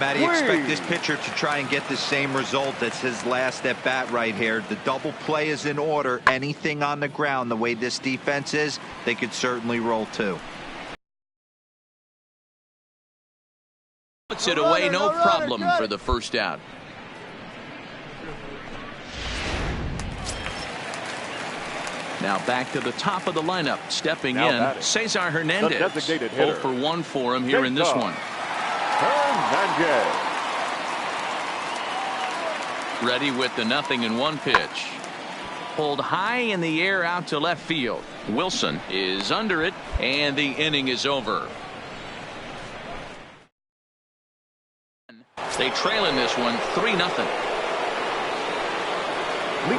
Matty, expect this pitcher to try and get the same result as his last at bat right here. The double play is in order. Anything on the ground, the way this defense is, they could certainly roll too. Puts it away, no problem for the first out. Now back to the top of the lineup. Stepping in, Cesar Hernandez. 0 for 1 for him here in this one. Hernandez. Ready with the 0-1 pitch. Pulled high in the air out to left field. Wilson is under it, and the inning is over. They trail in this one 3-0.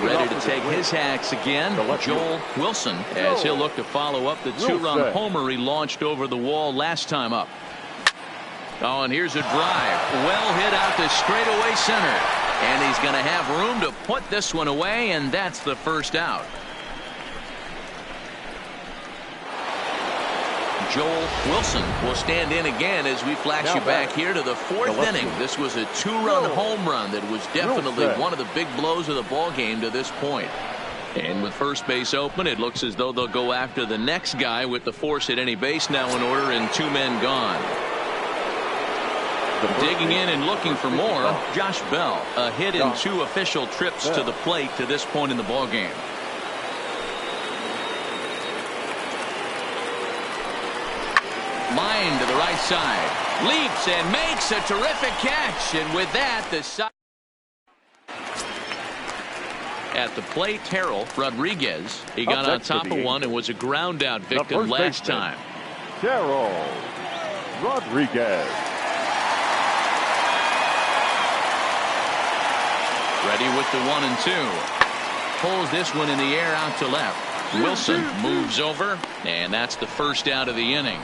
Ready to take his hacks again, Joel Wilson, as he'll look to follow up the 2-run homer he launched over the wall last time up. Oh, and here's a drive. Well hit out to straightaway center. And he's going to have room to put this one away, and that's the first out. Joel Wilson will stand in again as we flash you back here to the 4th inning. This was a 2-run home run that was definitely one of the big blows of the ball game to this point. And with first base open, it looks as though they'll go after the next guy with the force at any base now in order and 2 men gone. Digging in and looking for more, Josh Bell. A hit in 2 official trips to the plate to this point in the ball game. Line to the right side. Leaps and makes a terrific catch. And with that, the side. At the plate, Terrell Rodriguez. He got on top of one and was a ground out victim last time. Terrell Rodriguez. Ready with the 1-2. Pulls this one in the air out to left. Wilson moves over, and that's the first out of the inning.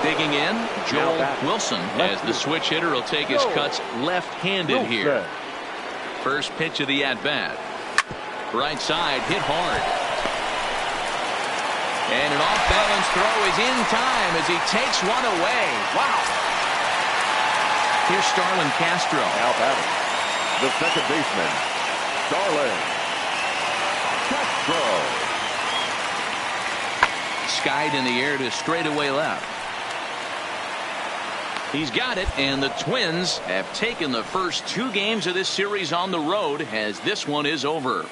Digging in, Joel Wilson, as the switch hitter will take his cuts left-handed here. First pitch of the at-bat. Right side, hit hard. And an off-balance throw is in time as he takes one away. Wow. Here's Starlin Castro. Now batting, the second baseman, Starlin Castro. Skied in the air to straightaway left. He's got it, and the Twins have taken the first 2 games of this series on the road as this one is over.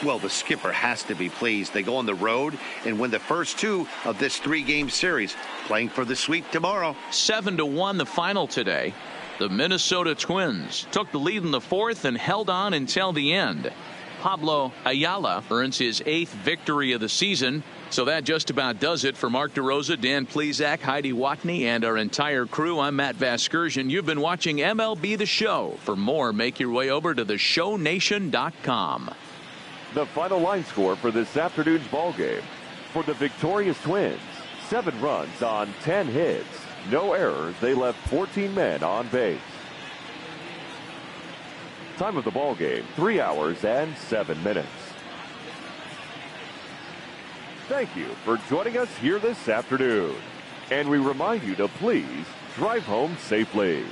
Well, the skipper has to be pleased. They go on the road and win the first 2 of this 3-game series, playing for the sweep tomorrow. 7-1 the final today. The Minnesota Twins took the lead in the 4th and held on until the end. Pablo Ayala earns his 8th victory of the season. So that just about does it for Mark DeRosa, Dan Plesac, Heidi Watney, and our entire crew. I'm Matt Vasgersian. You've been watching MLB The Show. For more, make your way over to theshownation.com. The final line score for this afternoon's ball game. For the victorious Twins, 7 runs on 10 hits. No errors. They left 14 men on base. Time of the ball game, 3 hours and 7 minutes. Thank you for joining us here this afternoon. And we remind you to please drive home safely.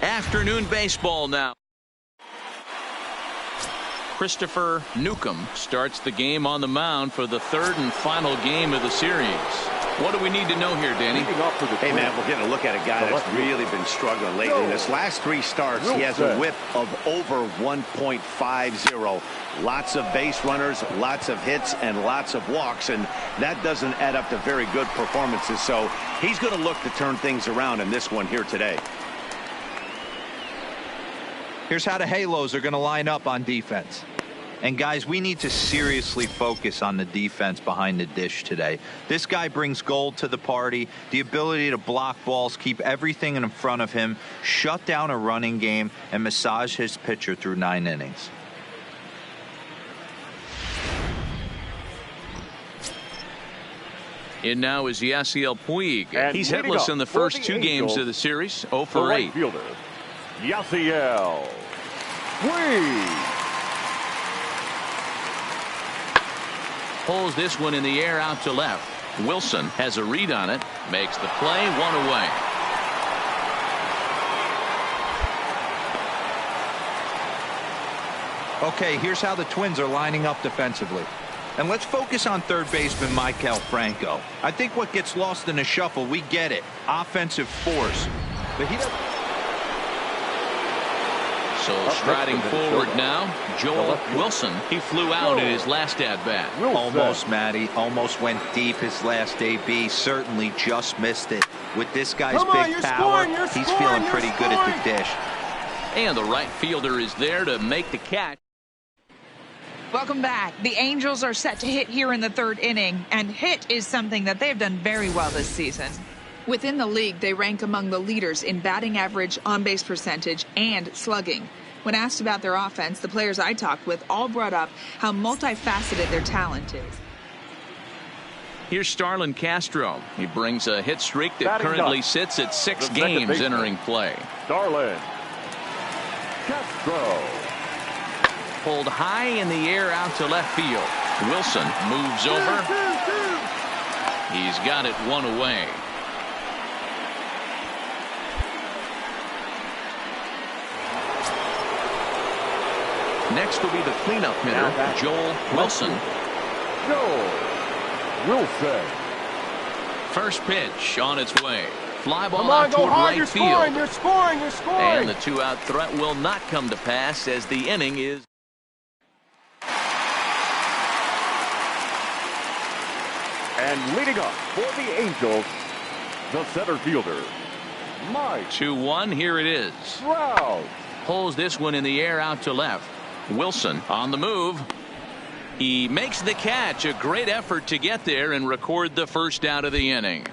Afternoon baseball now. Christopher Newcomb starts the game on the mound for the 3rd and final game of the series. What do we need to know here, Danny? Hey, man, we're getting a look at a guy that's really been struggling lately. In his last 3 starts, he has a whip of over 1.50. Lots of base runners, lots of hits, and lots of walks, and that doesn't add up to very good performances. So he's going to look to turn things around in this one here today. Here's how the Halos are going to line up on defense. And guys, we need to seriously focus on the defense behind the dish today. This guy brings gold to the party, the ability to block balls, keep everything in front of him, shut down a running game, and massage his pitcher through 9 innings. In now is Yasiel Puig. And He's hitless in the first two games of the series, 0 for 8. Fielder, Yasiel Puig. Pulls this one in the air out to left. Wilson has a read on it, makes the play, 1 away. Okay, here's how the Twins are lining up defensively. And let's focus on third baseman Michael Franco. I think what gets lost in the shuffle, we get it. Offensive force. But he doesn't. So striding forward now, Joel Wilson. He flew out in his last at-bat. Almost, Matty. Almost went deep his last AB. Certainly just missed it. With this guy's big power, he's feeling pretty good at the dish. And the right fielder is there to make the catch. Welcome back. The Angels are set to hit here in the third inning, and hit is something that they have done very well this season. Within the league, they rank among the leaders in batting average, on-base percentage, and slugging. When asked about their offense, the players I talked with all brought up how multifaceted their talent is. Here's Starlin Castro. He brings a hit streak that currently sits at 6 games entering play. Starlin Castro. Pulled high in the air out to left field. Wilson moves over. He's got it 1 away. Next will be the cleanup hitter, Joel Wilson. Joel Wilson. First pitch on its way. Fly ball out toward right field. You're scoring. And the 2-out threat will not come to pass as the inning is. And leading up for the Angels, the center fielder, Mike 2-1. Here it is. Trout. Pulls this one in the air out to left. Wilson on the move. He makes the catch. A great effort to get there and record the first out of the inning.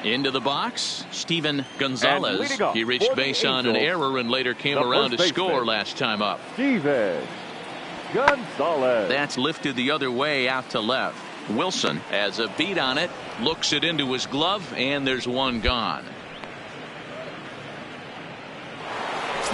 Into the box, Steven Gonzalez. He reached base on an error and later came around to score last time up. Steven Gonzalez. That's lifted the other way out to left. Wilson has a beat on it, looks it into his glove, and there's one gone.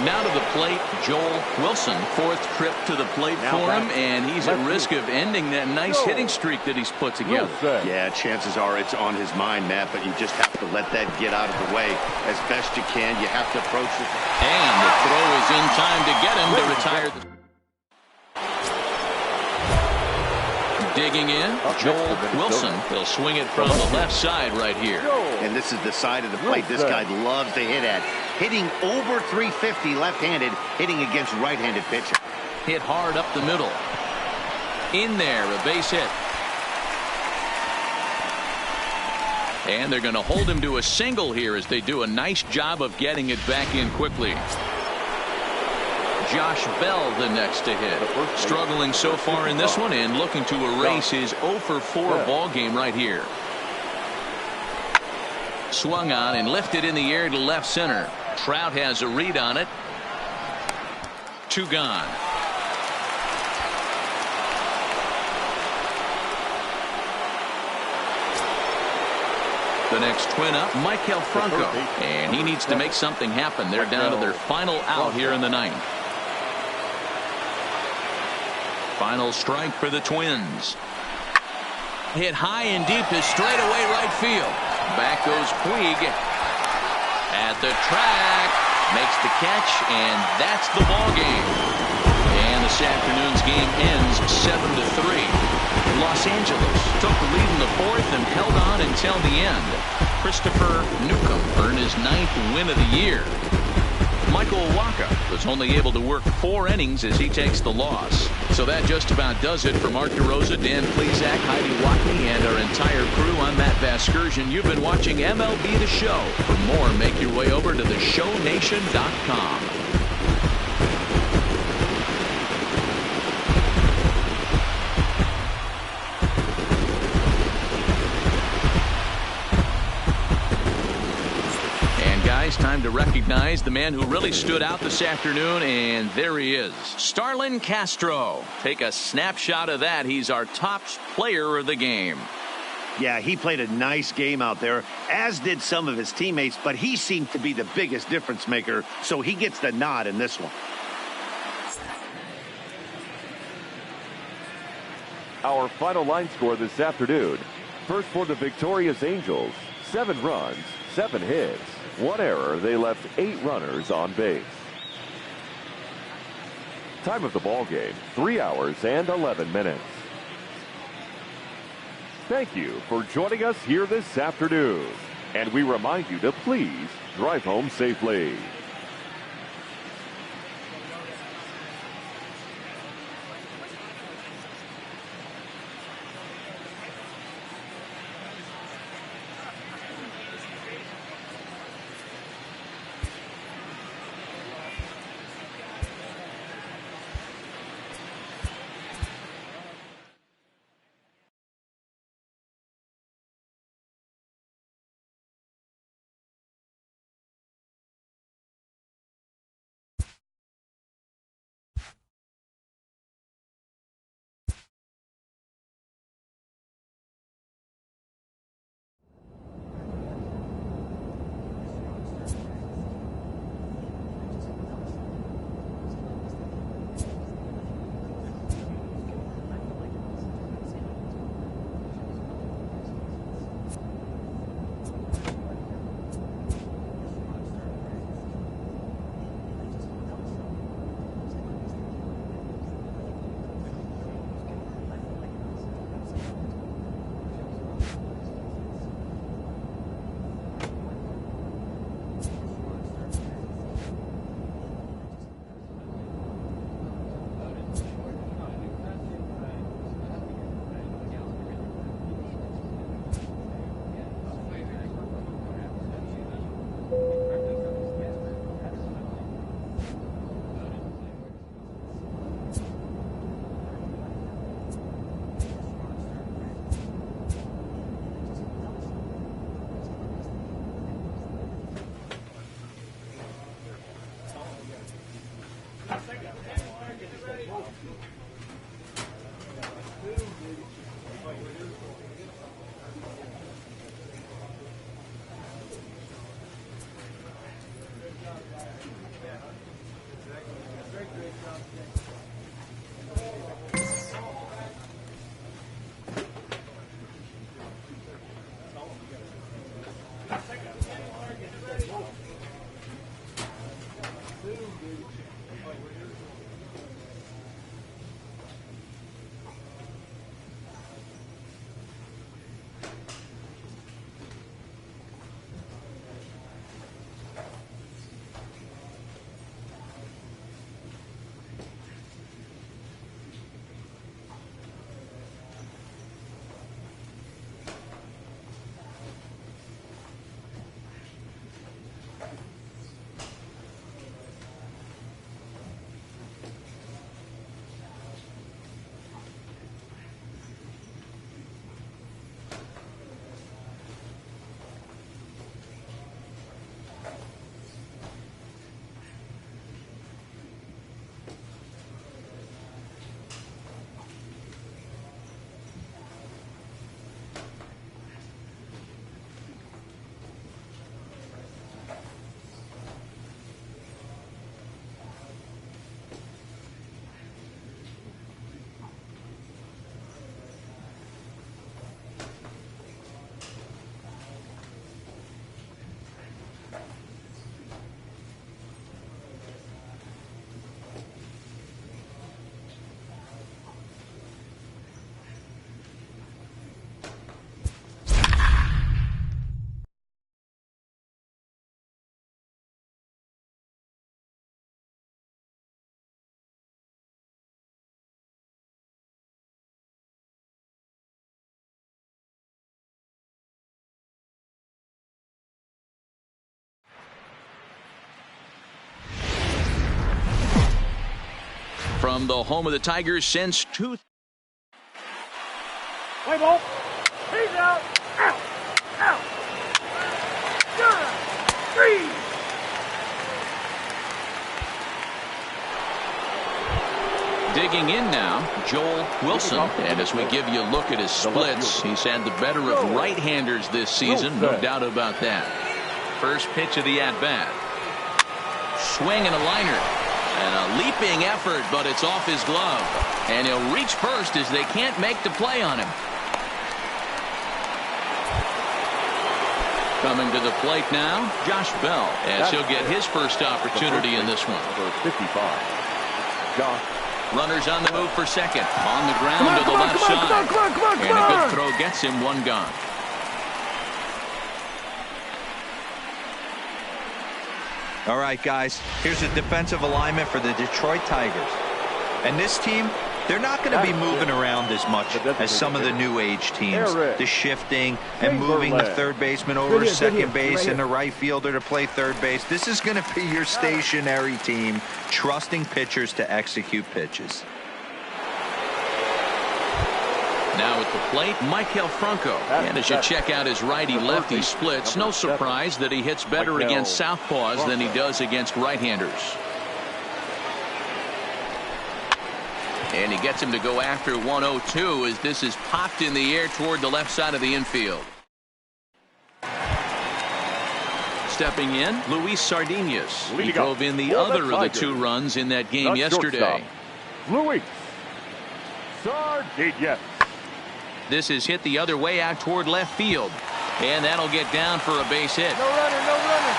Now to the plate, Joel Wilson. 4th trip to the plate for him, and he's at risk of ending that nice hitting streak that he's put together. Yeah, chances are it's on his mind, Matt, but you just have to let that get out of the way as best you can. You have to approach it. And the throw is in time to get him to retire. Digging in, Joel Wilson. He'll swing it from the left side right here. And this is the side of the plate this guy loves to hit at. Hitting over 350 left-handed, hitting against right-handed pitching. Hit hard up the middle. In there, a base hit. And they're going to hold him to a single here as they do a nice job of getting it back in quickly. Josh Bell the next to hit. Struggling so far in this one and looking to erase his 0 for 4 ball game right here. Swung on and lifted in the air to left center. Trout has a read on it. 2 gone. The next twin up, Michael Franco. And he needs to make something happen. They're down to their final out here in the 9th. Final strike for the Twins. Hit high and deep to straightaway right field. Back goes Puig. At the track. Makes the catch, and that's the ball game. And this afternoon's game ends 7-3. Los Angeles took the lead in the 4th and held on until the end. Christopher Newcomb earned his 9th win of the year. Michael Wacha was only able to work 4 innings as he takes the loss. So that just about does it for Mark DeRosa, Dan Plesac, Heidi Watney, and our entire crew. I'm Matt Vasgersian. You've been watching MLB The Show. For more, make your way over to theshownation.com. Time time to recognize the man who really stood out this afternoon, and there he is. Starlin Castro. Take a snapshot of that. He's our top player of the game. Yeah, he played a nice game out there, as did some of his teammates, but he seemed to be the biggest difference maker, so he gets the nod in this one. Our final line score this afternoon. First for the victorious Angels, 7 runs, 7 hits, 1 error. They left 8 runners on base. Time of the ball game, 3 hours and 11 minutes. Thank you for joining us here this afternoon. And we remind you to please drive home safely. From the home of the Tigers since Play ball. He's out. Out. Out. 2, 3. Digging in now, Joel Wilson. And as we give you a look at his splits, he's had the better of right-handers this season, no doubt about that. First pitch of the at-bat. Swing and a liner. And a leaping effort, but it's off his glove. And he'll reach first as they can't make the play on him. Coming to the plate now, Josh Bell, as he'll get his first opportunity in this one. Number 55. Josh. Runners on the move for second. On the ground to the left side. And a good throw gets him one gone. All right, guys, here's a defensive alignment for the Detroit Tigers. And this team, they're not going to be moving around as much as some of the new age teams. The shifting and moving the third baseman over to second base and the right fielder to play third base. This is going to be your stationary team, trusting pitchers to execute pitches. Now at the plate, Michael Franco. And as you check out his righty-lefty splits, no surprise that he hits better against southpaws than he does against right-handers. And he gets him to go after 102 as this is popped in the air toward the left side of the infield. Stepping in, Luis Sardinas. He drove in the other of the two runs in that game yesterday. Luis Sardinas. This is hit the other way out toward left field. And that'll get down for a base hit. No runner, no runner.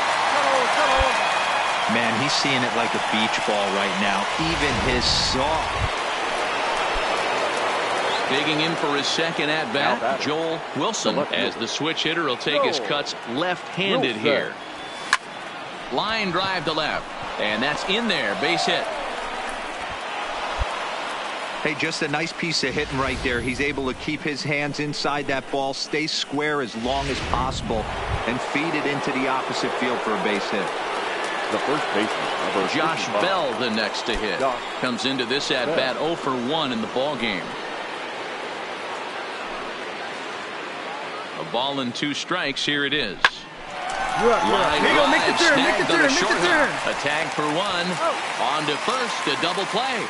Man, he's seeing it like a beach ball right now. Even his soft. Digging in for his second at-bat, Joel Wilson, as the switch hitter will take his cuts left-handed here. Line drive to left. And that's in there. Base hit. Hey, just a nice piece of hitting right there. He's able to keep his hands inside that ball, stay square as long as possible, and feed it into the opposite field for a base hit. The first baseman, Josh Bell, the next to hit. Comes into this at-bat 0 for 1 in the ball game. A ball and 2 strikes. Here it is. Line drive, snagged on the short hop. A tag for 1. On to first, a double play.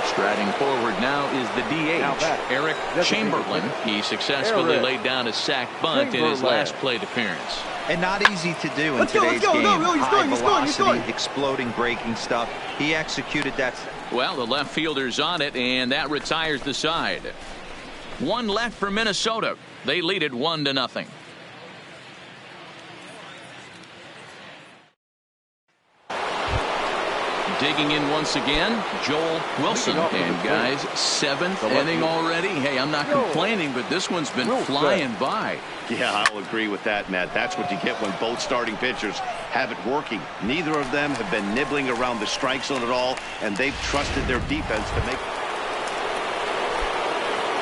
Striding forward now is the DH, Eric Chamberlain. He successfully laid down a sack bunt in his last plate appearance. And not easy to do in today's game. High velocity, exploding breaking stuff. He executed that. Well, the left fielder's on it, and that retires the side. 1 left for Minnesota. They lead it 1-0. Digging in once again, Joel Wilson. And guys, 7th inning already. Hey, I'm not complaining, but this one's been flying by. Yeah, I'll agree with that, Matt. That's what you get when both starting pitchers have it working. Neither of them have been nibbling around the strike zone at all, and they've trusted their defense to make.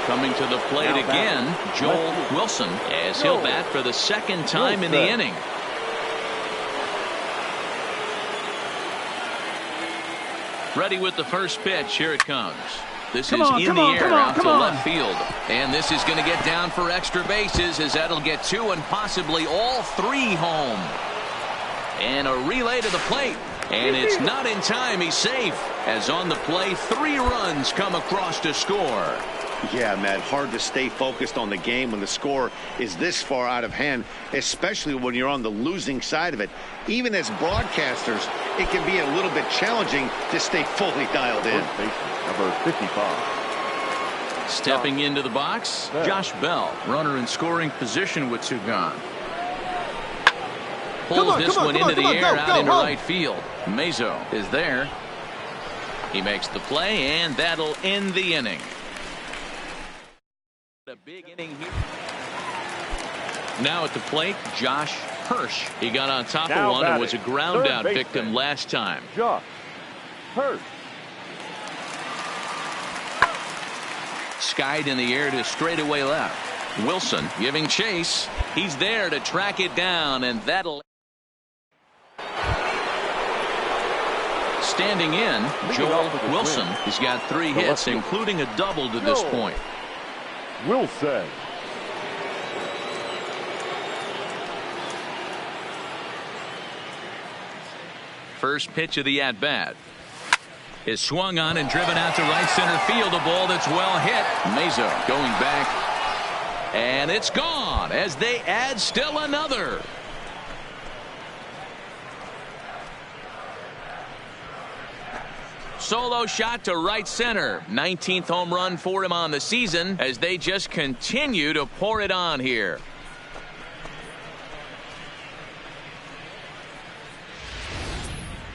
Coming to the plate again, Joel Wilson, as he'll bat for the second time in the inning. Ready with the first pitch. Here it comes. This is in the air out to left field. And this is going to get down for extra bases as that'll get 2 and possibly all 3 home. And a relay to the plate. And it's not in time. He's safe. As on the play, 3 runs come across to score. Yeah, Matt, hard to stay focused on the game when the score is this far out of hand, especially when you're on the losing side of it. Even as broadcasters, it can be a little bit challenging to stay fully dialed in. Number 55. Stepping into the box, Josh Bell, runner in scoring position with 2 gone. Pulls this one into the air out into right field. Mazo is there. He makes the play, and that'll end the inning. A big inning here. Now at the plate, Josh Hirsch. He got on top of one and was a ground out victim last time. Josh Hirsch. Skied in the air to straightaway left. Wilson giving chase. He's there to track it down, and that'll. Standing in, Joel Wilson. He's got 3 hits, including a double to this point. Wilson. First pitch of the at-bat is swung on and driven out to right center field. A ball that's well hit. Mazo going back, and it's gone as they add still another. Solo shot to right center. 19th home run for him on the season as they just continue to pour it on here.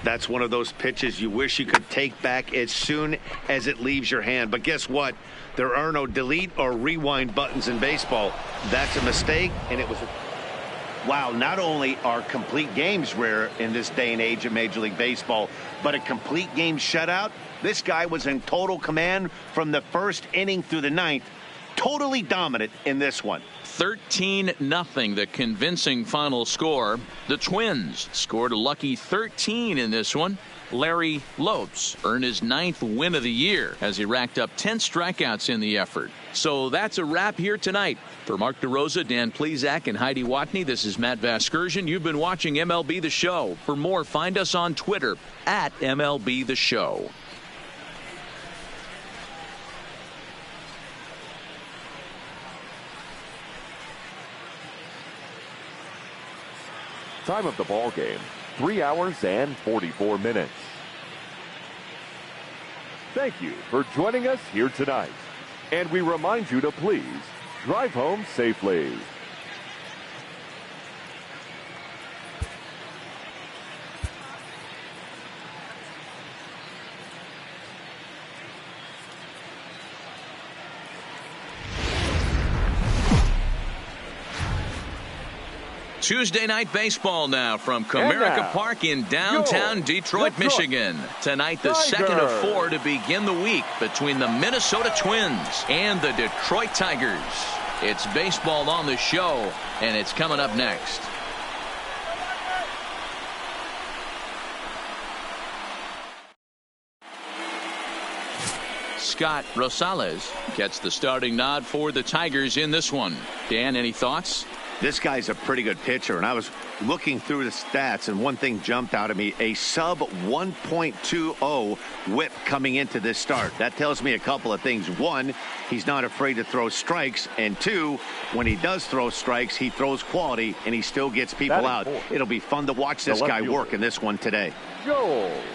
That's one of those pitches you wish you could take back as soon as it leaves your hand. But guess what? There are no delete or rewind buttons in baseball. That's a mistake, and it was wow, not only are complete games rare in this day and age of Major League Baseball, but a complete game shutout. This guy was in total command from the first inning through the ninth. Totally dominant in this one. 13-0, the convincing final score. The Twins scored a lucky 13 in this one. Larry Lopes earned his 9th win of the year as he racked up 10 strikeouts in the effort. So that's a wrap here tonight. For Mark DeRosa, Dan Plesac, and Heidi Watney, this is Matt Vasgersian. You've been watching MLB The Show. For more, find us on Twitter at MLB The Show. Time of the ball game, 3 hours and 44 minutes. Thank you for joining us here tonight. And we remind you to please drive home safely. Tuesday night baseball now from Comerica Park in downtown Detroit, Michigan. Tonight, the second of 4 to begin the week between the Minnesota Twins and the Detroit Tigers. It's baseball on the show, and it's coming up next. Scott Rosales gets the starting nod for the Tigers in this one. Dan, any thoughts? This guy's a pretty good pitcher, and I was looking through the stats, and one thing jumped out at me, a sub 1.20 whip coming into this start. That tells me a couple of things. One, he's not afraid to throw strikes, and two, when he does throw strikes, he throws quality, and he still gets people out. It'll be fun to watch this guy work in this one today.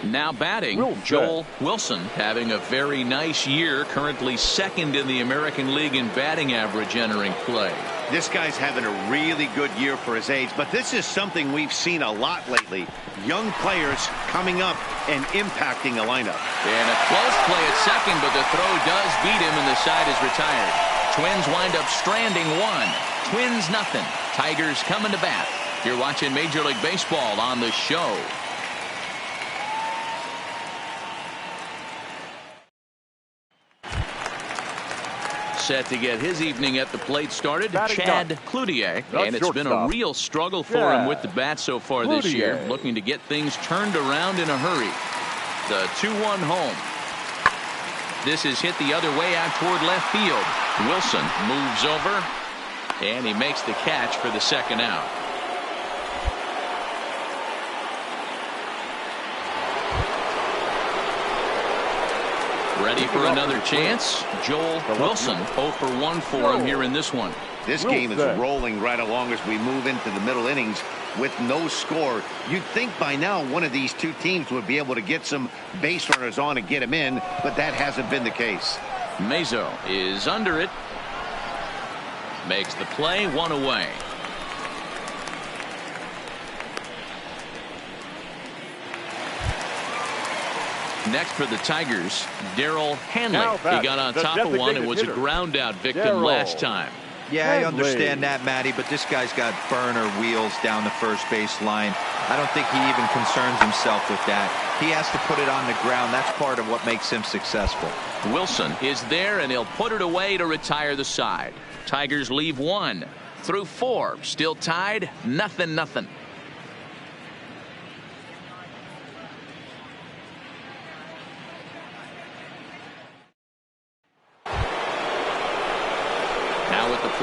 Now batting, Joel Wilson, having a very nice year, currently second in the American League in batting average entering play. This guy's having a really good year for his age, but this is something we've seen a lot lately. Young players coming up and impacting a lineup. And a close play at second, but the throw does beat him and the side is retired. Twins wind up stranding 1. Twins nothing. Tigers coming to bat. You're watching Major League Baseball on the show. Set to get his evening at the plate started, Chad Cloutier, and it's been a real struggle for him with the bat so far this year, looking to get things turned around in a hurry. The 2-1 home. This is hit the other way out toward left field. Wilson moves over, and he makes the catch for the second out. Ready for another chance. Joel Wilson 0 for 1 for him here in this one. This game is rolling right along as we move into the middle innings with no score. You'd think by now one of these two teams would be able to get some base runners on and get them in, but that hasn't been the case. Mazo is under it. Makes the play, 1 away. Next for the Tigers, Darrell Hanley. He got on top of one and was a ground out victim last time. Yeah, I understand that, Matty, but this guy's got burner wheels down the first base line. I don't think he even concerns himself with that. He has to put it on the ground. That's part of what makes him successful. Wilson is there, and he'll put it away to retire the side. Tigers leave 1 through 4. Still tied, 0-0.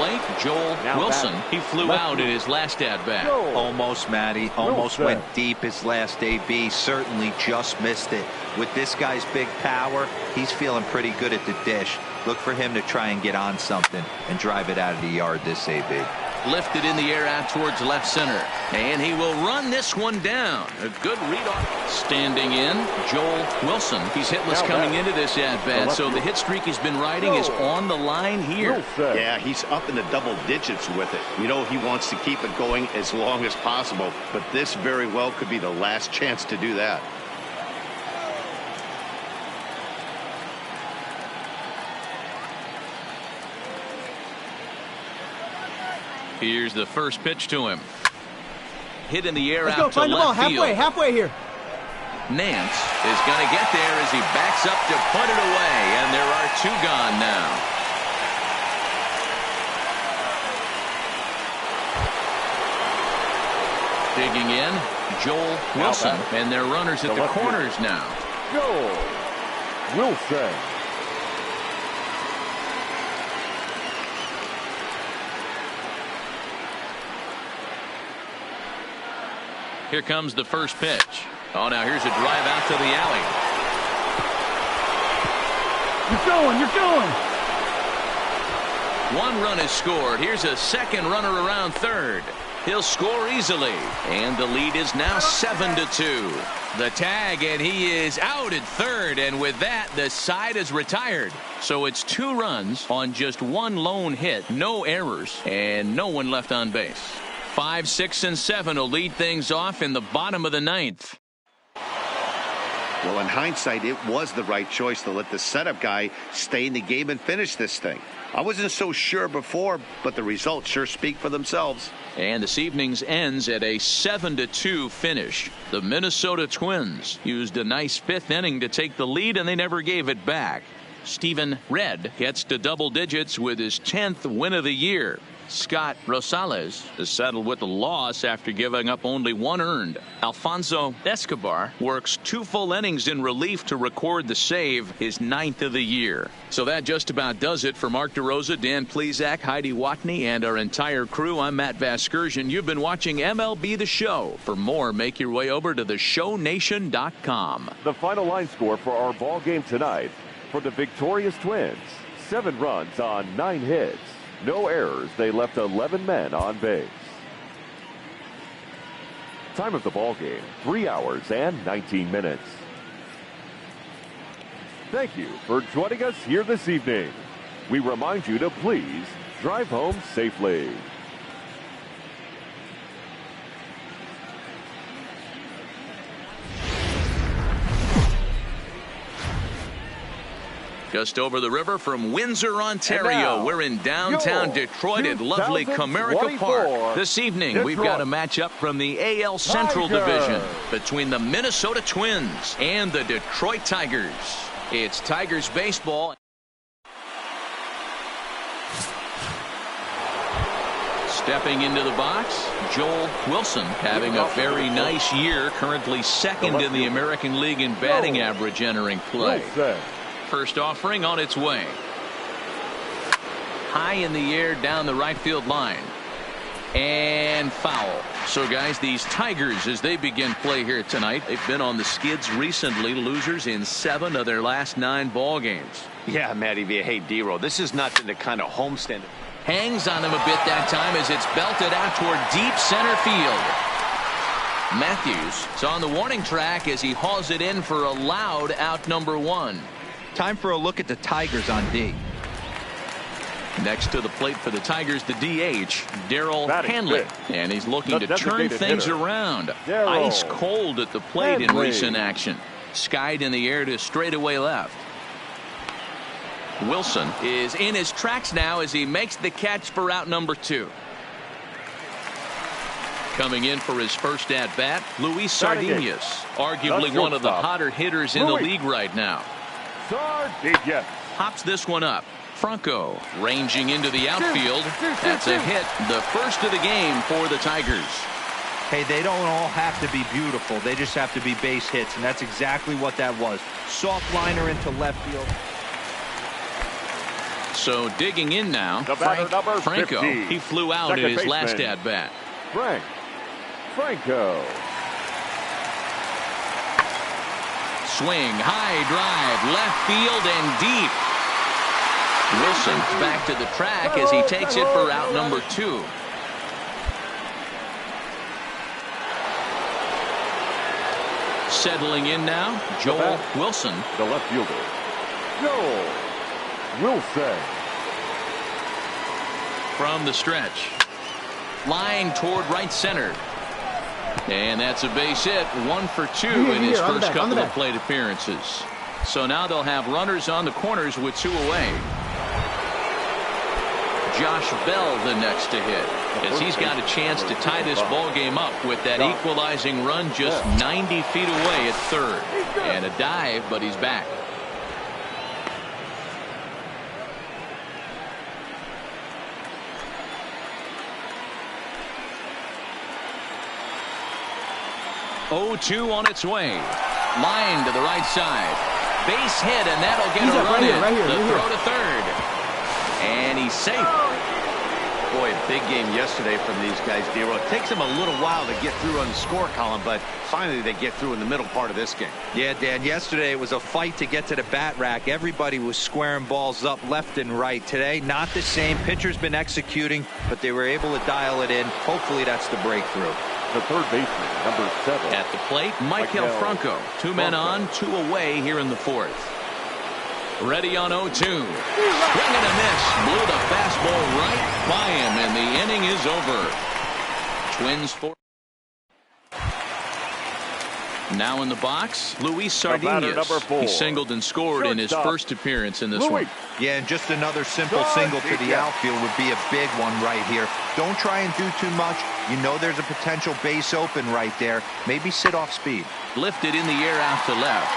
plate, Joel Wilson. He flew out in his last at-bat. Almost, Matty. Almost went deep his last AB. Certainly just missed it. With this guy's big power, he's feeling pretty good at the dish. Look for him to try and get on something and drive it out of the yard this AB. Lifted in the air out towards left center. And he will run this one down. A good read off. Standing in, Joel Wilson. He's hitless coming into this at-bat, so the hit streak he's been riding is on the line here. Yeah, he's up in the double digits with it. You know he wants to keep it going as long as possible, but this very well could be the last chance to do that. Here's the first pitch to him. Hit in the air Let's out go, to find the ball. left field. Halfway here. Nance is going to get there as he backs up to put it away, and there are two gone now. Digging in, Joel Wilson, and their runners at the corners now. Joel Wilson. Here comes the first pitch. Oh, now here's a drive out to the alley. You're going. One run is scored. Here's a second runner around third. He'll score easily, and the lead is now 7-2. The tag, and he is out at third, and with that, the side is retired. So it's 2 runs on just 1 lone hit, no errors, and no one left on base. 5, 6, and 7 will lead things off in the bottom of the 9th. Well, in hindsight, it was the right choice to let the setup guy stay in the game and finish this thing. I wasn't so sure before, but the results sure speak for themselves. And this evening's ends at a 7-2 finish. The Minnesota Twins used a nice 5th inning to take the lead, and they never gave it back. Steven Redd gets to double digits with his 10th win of the year. Scott Rosales is settled with a loss after giving up only 1 earned. Alfonso Escobar works 2 full innings in relief to record the save, his 9th of the year. So that just about does it for Mark DeRosa, Dan Plesac, Heidi Watney, and our entire crew. I'm Matt Vasgersian. You've been watching MLB The Show. For more, make your way over to theshownation.com. The final line score for our ball game tonight for the victorious Twins: 7 runs on 9 hits. No errors. They left 11 men on base. Time of the ball game, 3 hours and 19 minutes. Thank you for joining us here this evening. We remind you to please drive home safely. Just over the river from Windsor, Ontario. We're in downtown Detroit at lovely Comerica Park. This evening, Detroit. We've got a matchup from the AL Central Division between the Minnesota Twins and the Detroit Tigers. It's Tigers baseball. Stepping into the box, Joel Wilson having a very nice year, currently 2nd in the American League in batting average entering play. First offering on its way. High in the air down the right field line. And foul. So, guys, these Tigers, as they begin play here tonight, they've been on the skids recently, losers in 7 of their last 9 ball games. Yeah, Matty V. Hey, D-Row, this is not the kind of homestand. Hangs on him a bit that time as it's belted out toward deep center field. Matthews is on the warning track as he hauls it in for a loud out number 1. Time for a look at the Tigers on D. Next to the plate for the Tigers, the DH, Darryl Hanley. And he's looking to turn things around. Ice cold at the plate in recent action. Skied in the air to straightaway left. Wilson is in his tracks now as he makes the catch for out number 2. Coming in for his first at-bat, Luis Sardinas, arguably one of the hotter hitters in the league right now. Hops this one up. Franco ranging into the outfield. That's a hit, the first of the game for the Tigers. Hey, they don't all have to be beautiful. They just have to be base hits, and that's exactly what that was. Soft liner into left field. So digging in now, The batter, number Franco. 50. He flew out Second in his baseman. last at-bat. Franco. Swing, high drive, left field and deep. Wilson's back to the track as he takes it for out number 2. Settling in now, Joel Wilson. The left fielder, Joel Wilson. From the stretch. Line toward right center. And that's a base hit. 1 for 2 in his first couple of plate appearances. So now they'll have runners on the corners with 2 away. Josh Bell the next to hit, as he's got a chance to tie this ball game up with that equalizing run just 90 feet away at third. And a dive, but he's back. Oh-2 on its way. Line to the right side. Base hit, and that'll get a run in. The throw to third. And he's safe. Boy, a big game yesterday from these guys, Dero. It takes them a little while to get through on the score column, but finally they get through in the middle part of this game. Yeah, Dan, yesterday it was a fight to get to the bat rack. Everybody was squaring balls up left and right. Today, not the same. Pitcher's been executing, but they were able to dial it in. Hopefully that's the breakthrough. The third baseman, number 7. At the plate, Michael Franco. 2 men on, 2 away here in the 4th. Ready on 0-2. Swing and a miss. Blew the fastball right by him, and the inning is over. Twins 4. Now in the box, Luis Sardinhas. He singled and scored in his first appearance in this one. Yeah, and just another simple single to the outfield would be a big one right here. Don't try and do too much. You know there's a potential base open right there. Maybe sit off speed. Lifted in the air out to left.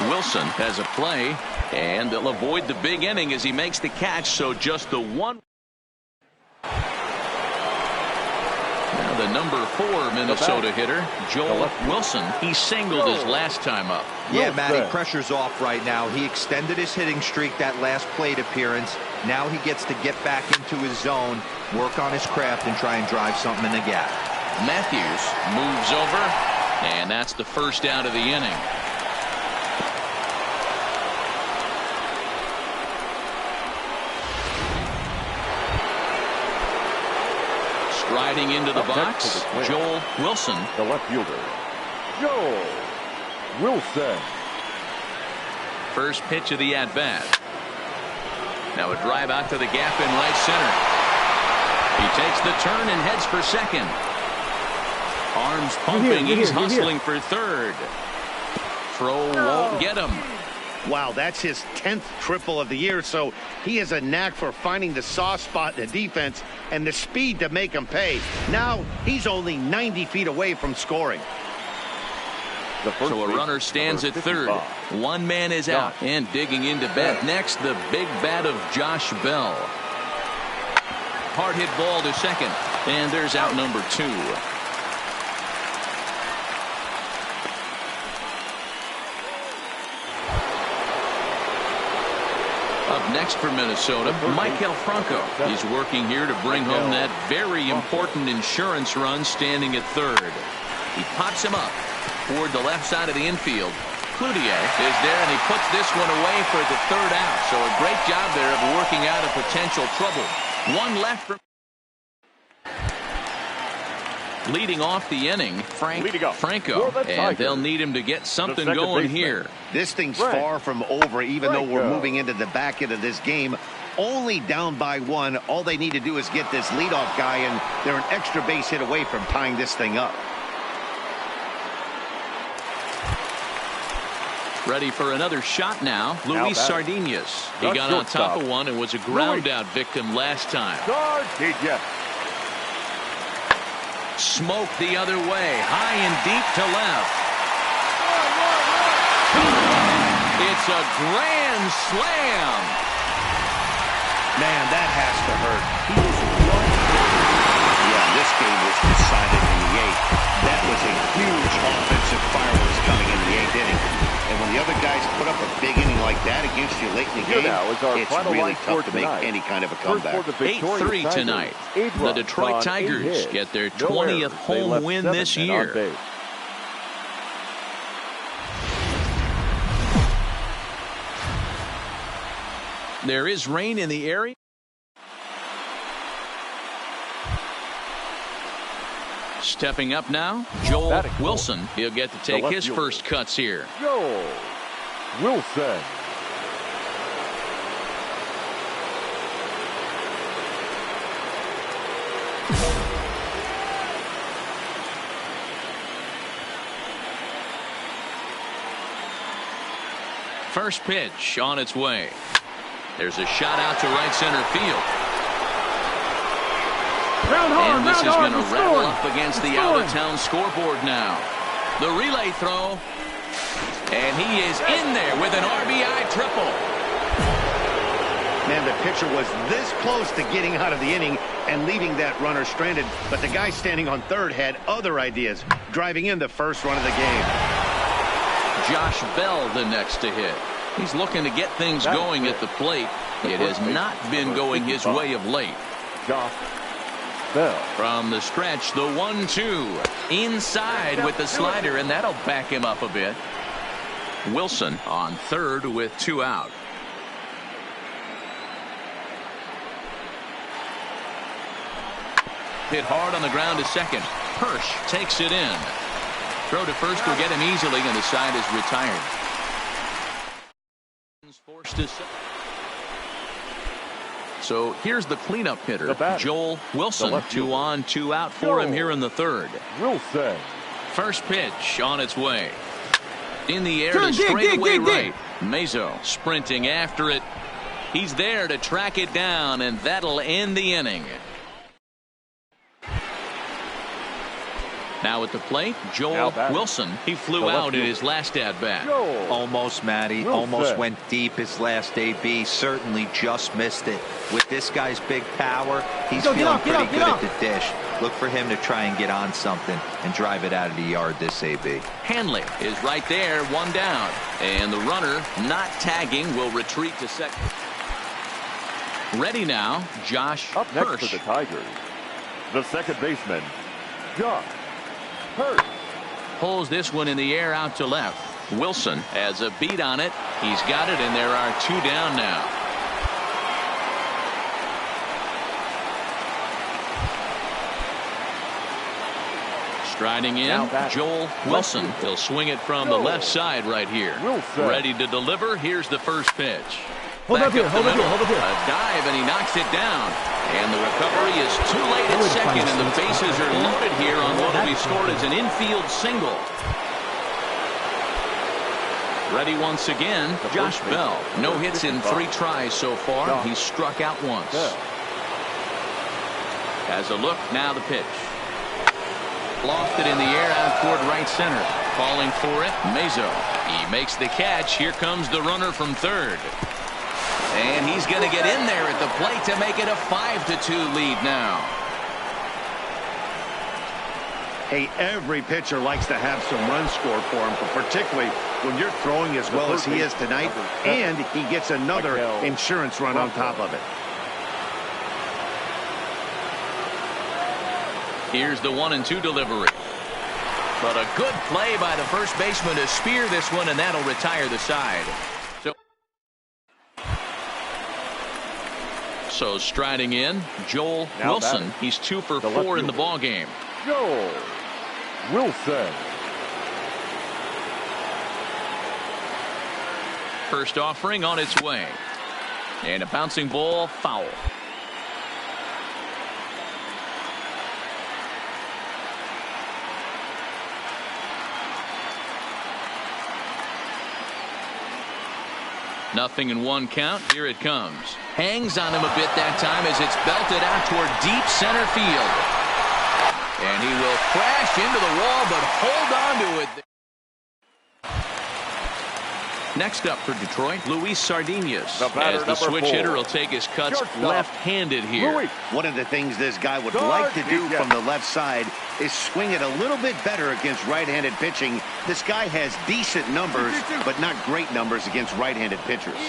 Wilson has a play, and they'll avoid the big inning as he makes the catch, so just the one. Now the number 4 Minnesota hitter, Joel Wilson. He singled his last time up. Yeah, Matty, pressure's off right now. He extended his hitting streak that last plate appearance. Now he gets to get back into his zone, work on his craft, and try and drive something in the gap. Matthews moves over, and that's the first out of the inning. Striding into the box, Joel Wilson. The left fielder, Joel Wilson. First pitch of the at-bat. Now a drive out to the gap in right center. He takes the turn and heads for second. Arms pumping. He's hustling for third. Throw won't get him. Wow, that's his 10th triple of the year, so he has a knack for finding the soft spot in the defense and the speed to make him pay. Now he's only 90 feet away from scoring. So a runner stands at third. 1 man is out, and digging into bat next, the big bat of Josh Bell. Hard hit ball to second, and there's out number 2. Up next for Minnesota, Michael Franco. He's working here to bring home that very important insurance run, standing at third. He pops him up toward the left side of the infield. Cloutier is there, and he puts this one away for the third out. So a great job there of working out a potential trouble. 1 left for leading off the inning, Franco, and they'll need him to get something going here. This thing's far from over, even though we're moving into the back end of this game. Only down by 1. All they need to do is get this leadoff guy, and they're an extra base hit away from tying this thing up. Ready for another shot now, Luis Sardinhas. He got on top of one and was a ground out victim last time. Smoke the other way, high and deep to left. It's a grand slam. Man, that has to hurt. He was yeah, this game was decided in the 8th. That was a huge offensive fireworks coming in the 8th inning. And when the the other guys put up a big inning like that against you late in the game, Now is our it's final really line score tough to make tonight. any kind of a comeback. 8-3 tonight. The Detroit Tigers get their 20th home win this year. There is rain in the area. Stepping up now, Joel Wilson. He'll get to take his first cuts here. Joel Wilson. First pitch on its way. There's a shot out to right center field. And this is going to rattle up against the out-of-town scoreboard now. The relay throw. And he is in there with an RBI triple. Man, the pitcher was this close to getting out of the inning and leaving that runner stranded. But the guy standing on third had other ideas, driving in the first run of the game. Josh Bell the next to hit. He's looking to get things going at the plate. It has not been going his way of late. Josh Bell. From the stretch, the 1-2. Inside with the slider, and that'll back him up a bit. Wilson on third with 2 out. Hit hard on the ground to second. Hirsch takes it in. Throw to first will get him easily, and the side is retired. Forced to... So here's the cleanup hitter, Joel Wilson. 2 on, 2 out for him here in the third. Wilson. First pitch on its way. In the air to straightaway right. Mazo sprinting after it. He's there to track it down, and that'll end the inning. Now at the plate, Joel Wilson. He flew out in his last at-bat. Almost, Matty. Almost went deep his last AB. Certainly just missed it. With this guy's big power, he's feeling pretty good at the dish. Look for him to try and get on something and drive it out of the yard this AB. Hanley is right there, 1 down. And the runner, not tagging, will retreat to second. Ready now, Josh Up next Hirsch. for the Tigers, the second baseman, Josh Hirsch. Pulls this one in the air out to left. Wilson has a beat on it. He's got it, and there are 2 down now. Striding in, Joel Wilson. He'll swing it from the left side right here. Ready to deliver. Here's the first pitch. Hold up here. A dive, and he knocks it down. And the recovery is too late at second, and the bases are loaded here on what will be scored as an infield single. Ready once again, Josh Bell. No hits in 3 tries so far. He's struck out once. Has a look, now the pitch. Lofted in the air out toward right center. Falling for it, Mazo. He makes the catch. Here comes the runner from third. And he's going to get in there at the plate to make it a 5-2 lead now. Hey, every pitcher likes to have some runs scored for him, but particularly when you're throwing as well as he is tonight, and he gets another insurance run on top of it. Here's the 1-2 delivery. But a good play by the first baseman to spear this one, and that'll retire the side. So striding in, Joel Wilson. He's 2 for 4 in the ballgame. Joel Wilson. First offering on its way. And a bouncing ball, foul. Nothing in 1 count. Here it comes. Hangs on him a bit that time as it's belted out toward deep center field. And he will crash into the wall, but hold on to it. Next up for Detroit, Luis Sardinas, The batter, as the switch 4. hitter will take his cuts Shortstop. left-handed here. Luis. One of the things this guy would like to do from the left side is swing it a little bit better against right-handed pitching. This guy has decent numbers, but not great numbers against right-handed pitchers.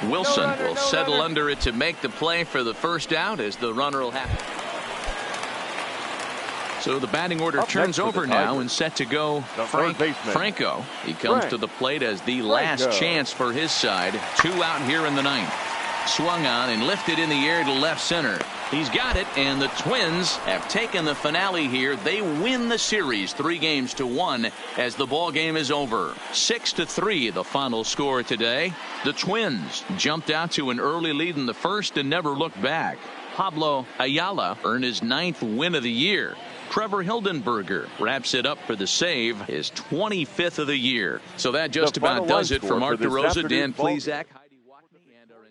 Wilson will settle under it to make the play for the first out, as the runner will have. So the batting order turns over now and set to go Franco. He comes to the plate as the last chance for his side. 2 out here in the 9th. Swung on and lifted in the air to left center. He's got it, and the Twins have taken the finale here. They win the series 3-1 as the ball game is over. 6-3 the final score today. The Twins jumped out to an early lead in the first and never looked back. Pablo Ayala earned his 9th win of the year. Trevor Hildenberger wraps it up for the save, his 25th of the year. So that just about does it for Mark DeRosa, Dan Plesac, Heidi Watney, and our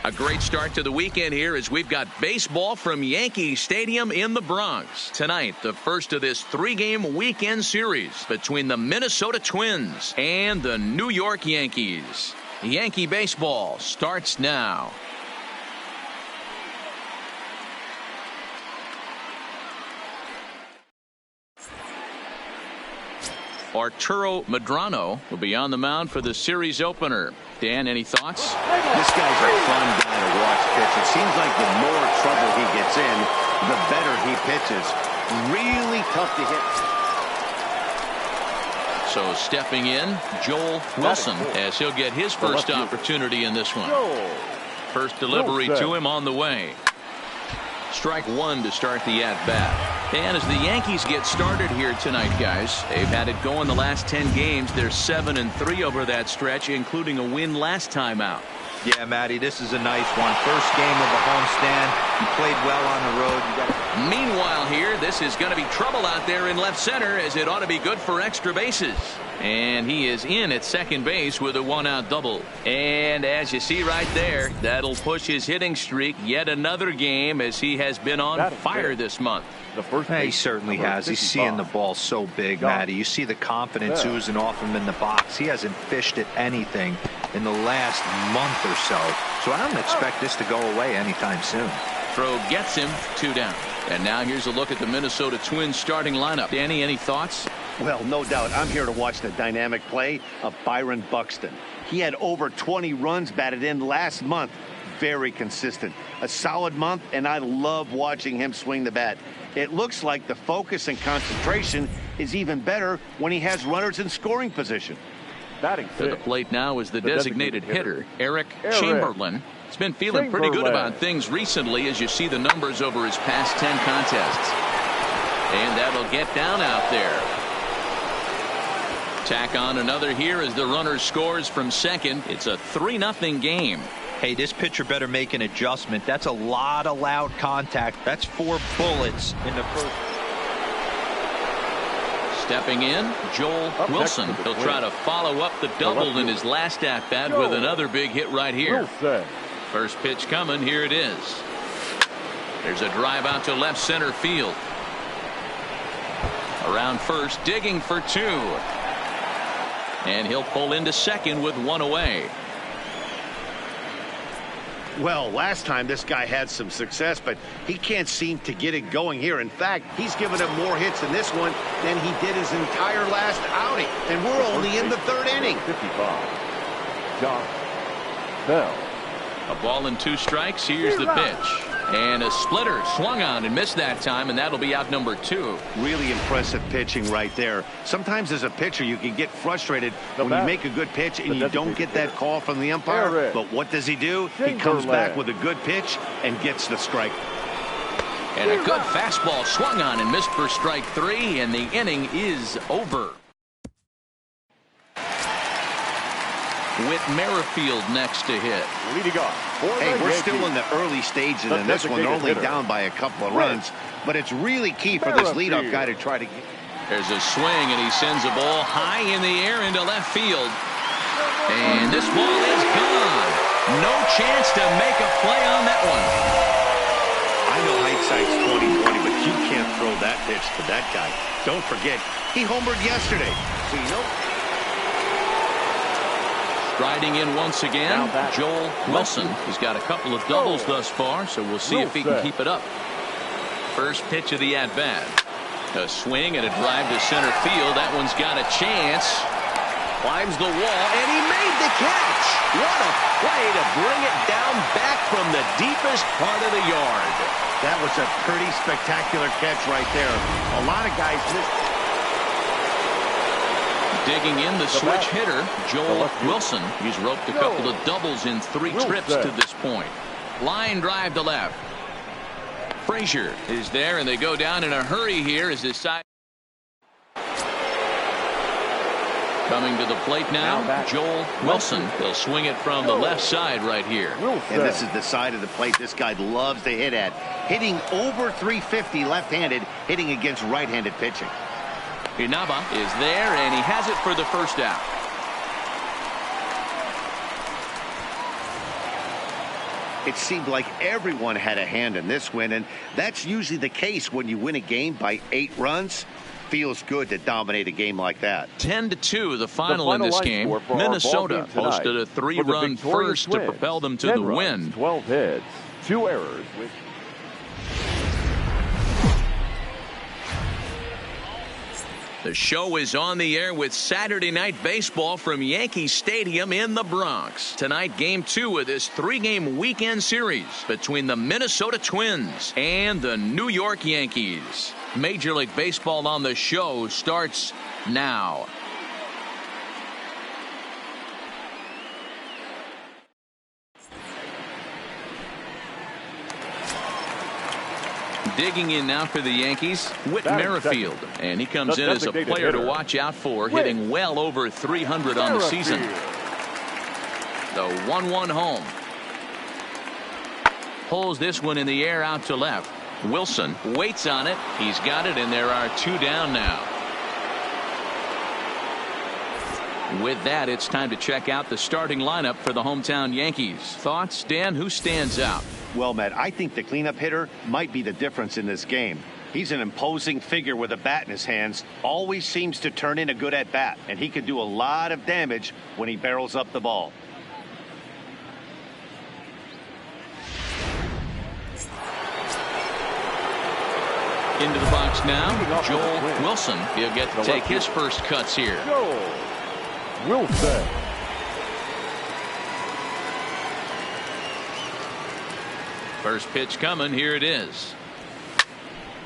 A great start to the weekend here as we've got baseball from Yankee Stadium in the Bronx. Tonight, the first of this 3-game weekend series between the Minnesota Twins and the New York Yankees. Yankee baseball starts now. Arturo Medrano will be on the mound for the series opener. Dan, any thoughts? This guy's a fun guy to watch pitch. It seems like the more trouble he gets in, the better he pitches. Really tough to hit. So stepping in, Joel Wilson, as he'll get his first opportunity in this one. First delivery to him on the way. Strike one to start the at-bat. And as the Yankees get started here tonight, guys, they've had it going the last 10 games. They're 7-3 over that stretch, including a win last time out. Yeah, Matty, this is a nice one. First game of a homestand. You played well on the road. Meanwhile here, this is going to be trouble out there in left center, as it ought to be good for extra bases. And he is in at second base with a one-out double. And as you see right there, that'll push his hitting streak yet another game, as he has been on fire this month. He certainly has. He's seeing the ball so big, Matty. You see the confidence oozing off him in the box. He hasn't fished at anything in the last month or so. So I don't expect this to go away anytime soon. Throw gets him, 2 down. And now here's a look at the Minnesota Twins starting lineup. Danny, any thoughts? Well, no doubt. I'm here to watch the dynamic play of Byron Buxton. He had over 20 runs batted in last month. Very consistent. A solid month, and I love watching him swing the bat. It looks like the focus and concentration is even better when he has runners in scoring position. To the plate now is the designated hitter, Eric Chamberlain. He's been feeling pretty good about things recently, as you see the numbers over his past 10 contests. And that'll get down out there. Tack on another here as the runner scores from second. It's a 3-0 game. Hey, this pitcher better make an adjustment. That's a lot of loud contact. That's 4 bullets in the first. Stepping in, Joel Wilson. He'll try to follow up the double in his last at-bat with another big hit right here. First pitch coming. Here it is. There's a drive out to left center field. Around first, digging for 2. And he'll pull into second with 1 away. Well, last time this guy had some success, but he can't seem to get it going here. In fact, he's given up more hits in this one than he did his entire last outing. And we're only in the 3rd inning. 55. John Bell. A ball and 2 strikes. Here's the pitch. And a splitter swung on and missed that time, and that'll be out number 2. Really impressive pitching right there. Sometimes as a pitcher you can get frustrated when you make a good pitch and you don't get that call from the umpire. But what does he do? He comes back with a good pitch and gets the strike. And a good fastball swung on and missed for strike 3, and the inning is over. Whit Merrifield next to hit. Leading off. Hey, we're still in the early stages in this one. They're only down by a couple of runs, but it's really key for this leadoff guy to try to get. There's a swing, and he sends a ball high in the air into left field. And this ball is gone. No chance to make a play on that one. I know hindsight's 20/20, but you can't throw that pitch to that guy. Don't forget, he homered yesterday. So you know. Striding in once again, Joel Wilson. He's got a couple of doubles thus far, so we'll see if he can keep it up. First pitch of the at-bat. A swing and a drive to center field. That one's got a chance. Climbs the wall, and he made the catch. What a play to bring it down back from the deepest part of the yard. That was a pretty spectacular catch right there. A lot of guys missed. Digging in the switch hitter, Joel Wilson. He's roped a couple of doubles in 3 trips to this point. Line drive to left. Frazier is there, and they go down in a hurry here as this side. Coming to the plate now, Joel Wilson. He'll swing it from the left side right here. And this is the side of the plate this guy loves to hit at. Hitting over 350 left-handed, hitting against right-handed pitching. Inaba is there, and he has it for the first out. It seemed like everyone had a hand in this win, and that's usually the case when you win a game by 8 runs. Feels good to dominate a game like that. 10-2, the final in this game. Minnesota posted a 3-run first to propel them to the win. 12 hits, 2 errors. The show is on the air with Saturday Night Baseball from Yankee Stadium in the Bronx. Tonight, Game 2 of this 3-game weekend series between the Minnesota Twins and the New York Yankees. Major League Baseball on the show starts now. Digging in now for the Yankees, Whit Merrifield. And he comes in as a player to watch out for, hitting well over 300 on the season. The 1-1 home. Pulls this one in the air out to left. Wilson waits on it. He's got it, and there are 2 down now. With that, it's time to check out the starting lineup for the hometown Yankees. Thoughts, Dan? Who stands out? Well, Matt, I think the cleanup hitter might be the difference in this game. He's an imposing figure with a bat in his hands, always seems to turn in a good at-bat, and he can do a lot of damage when he barrels up the ball. Into the box now, Joel Wilson. He'll get to take his first cuts here. Joel Wilson. First pitch coming. Here it is.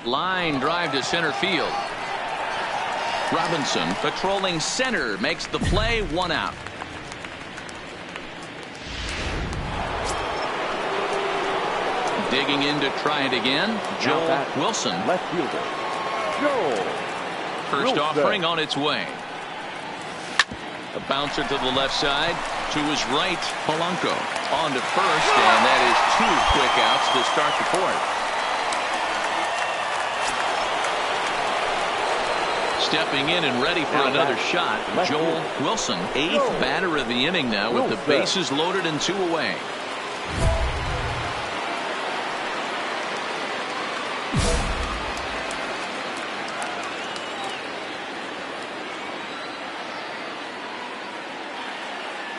Line drive to center field. Robinson patrolling center makes the play. 1 out. Digging in to try it again. Joel Wilson. Left fielder. Joel First Wilson. offering on its way. A bouncer to the left side. To his right, Polanco. On to first, and that is 2 quick outs to start the 4th. Stepping in and ready for another shot, Joel Wilson. 8th batter of the inning now with the bases loaded and 2 away.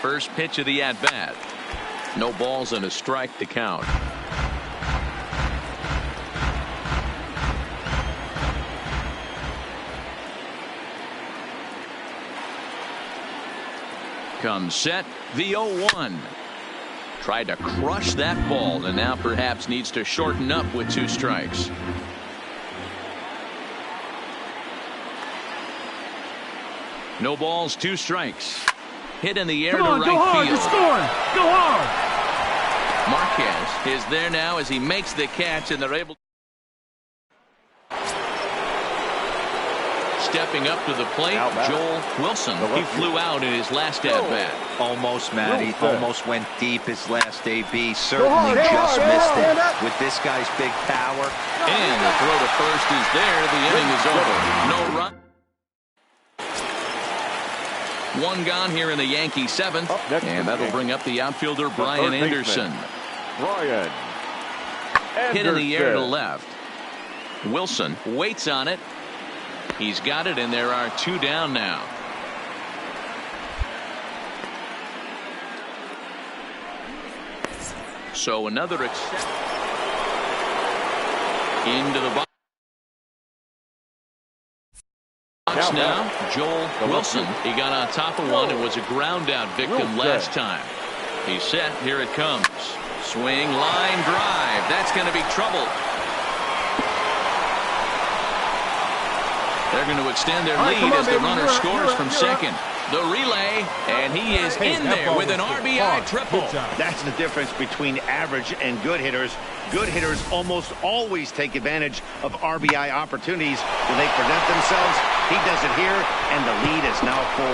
First pitch of the at-bat. No balls and a strike to count. Comes set, the 0-1. Tried to crush that ball, and now perhaps needs to shorten up with 2 strikes. No balls, 2 strikes. Hit in the air to right go hard, field. you're scoring. Go hard. Marquez is there now as he makes the catch, and they're able. Stepping up to the plate, Joel Wilson. He flew out in his last at-bat. Almost, Matty. Almost went deep his last AB. Certainly just missed it with this guy's big power. And the throw to first is there. The inning is over. No run. 1 gone here in the Yankee 7th. And that'll bring up the outfielder Brian Anderson. Brian Anderson. Hit in the air to left. Wilson waits on it. He's got it, and there are 2 down now. So another accept. Into the box. Now, Joel Wilson. He got on top of one and was a ground out victim last time. He's set. Here it comes. Swing, line drive. That's going to be trouble. They're going to extend their lead as the runner scores from second. The relay, and he is in there with an RBI triple. That's the difference between average and good hitters. Good hitters almost always take advantage of RBI opportunities when they present themselves. He does it here, and the lead is now 4.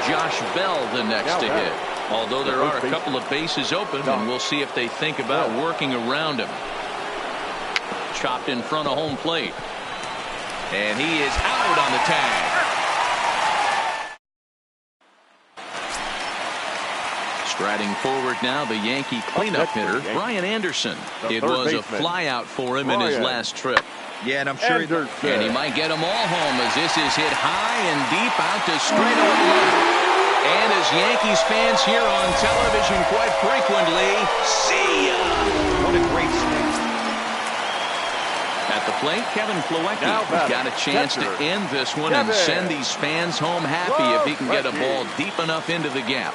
Josh Bell the next to hit. Although there are a couple of bases open, and we'll see if they think about working around him. Chopped in front of home plate. And he is out on the tag. Striding forward now, the Yankee cleanup hitter, Brian Anderson. It was a flyout for him in his last trip. Yeah, and I'm sure and he might get them all home as this is hit high and deep out to straightaway left. And as Yankees fans hear on television quite frequently, see ya! What a great swing. At the plate, Kevin Plawecki got a chance to end this one and send these fans home happy if he can get a ball deep enough into the gap.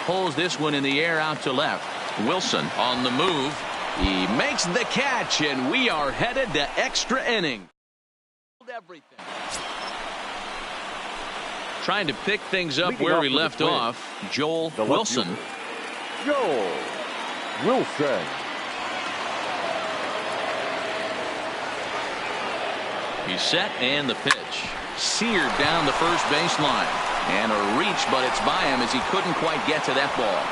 Pulls this one in the air out to left. Wilson on the move. He makes the catch, and we are headed to extra inning. Everything. Trying to pick things up where we left off. Joel Wilson. Joel Wilson. He's set, and the pitch. Seared down the first baseline. And a reach, but it's by him as he couldn't quite get to that ball.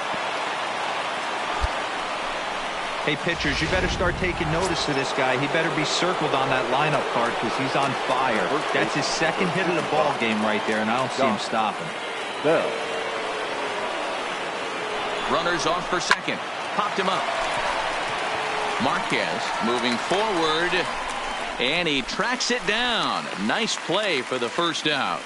Hey, pitchers, you better start taking notice of this guy. He better be circled on that lineup card because he's on fire. That's his second hit of the ball game right there, and I don't see him stopping. Runners off for second. Popped him up. Marquez moving forward, and he tracks it down. Nice play for the first out.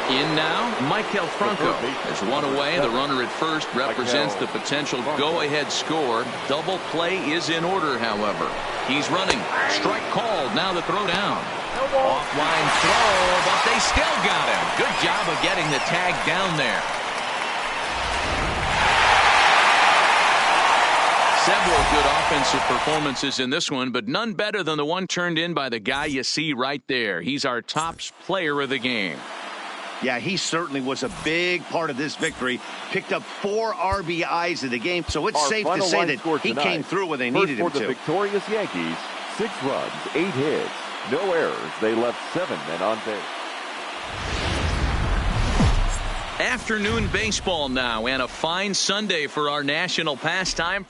In now, Michael Franco has one away. The runner at first represents the potential go-ahead score. Double play is in order, however. He's running. Strike called. Now the throw down. Offline throw, but they still got him. Good job of getting the tag down there. Several good offensive performances in this one, but none better than the one turned in by the guy you see right there. He's our top player of the game. Yeah, he certainly was a big part of this victory. Picked up 4 RBIs in the game, so it's safe to say that he came through when they needed him to. For the victorious Yankees, 6 runs, 8 hits, no errors. They left 7 men on base. Afternoon baseball now, and a fine Sunday for our national pastime.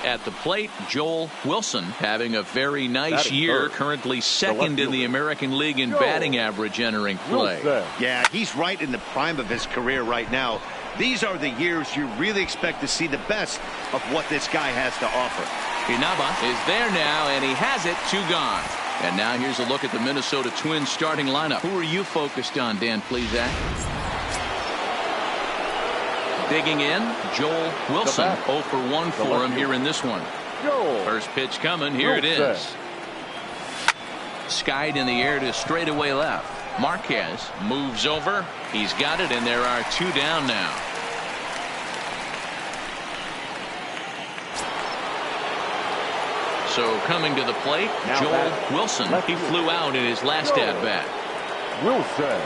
At the plate, Joel Wilson having a very nice year, currently second in the American League in batting average entering play. Yeah, he's right in the prime of his career right now. These are the years you really expect to see the best of what this guy has to offer. Inaba is there now, and he has it. 2 gone. And now here's a look at the Minnesota Twins starting lineup. Who are you focused on, Dan Plesac? Digging in, Joel Wilson. 0 for 1 for him here in this one. First pitch coming. Here it is. Skied in the air to straightaway left. Marquez moves over. He's got it, and there are 2 down now. So coming to the plate, Joel Wilson. He flew out in his last at-bat. Wilson.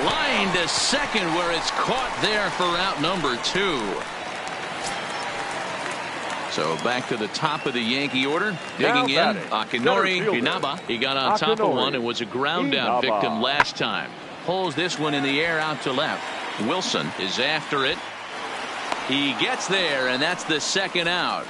Line to second, where it's caught there for out number 2. So back to the top of the Yankee order. Digging in, Akinori Inaba. He got on top of one and was a ground out victim last time. Pulls this one in the air out to left. Wilson is after it. He gets there, and that's the second out.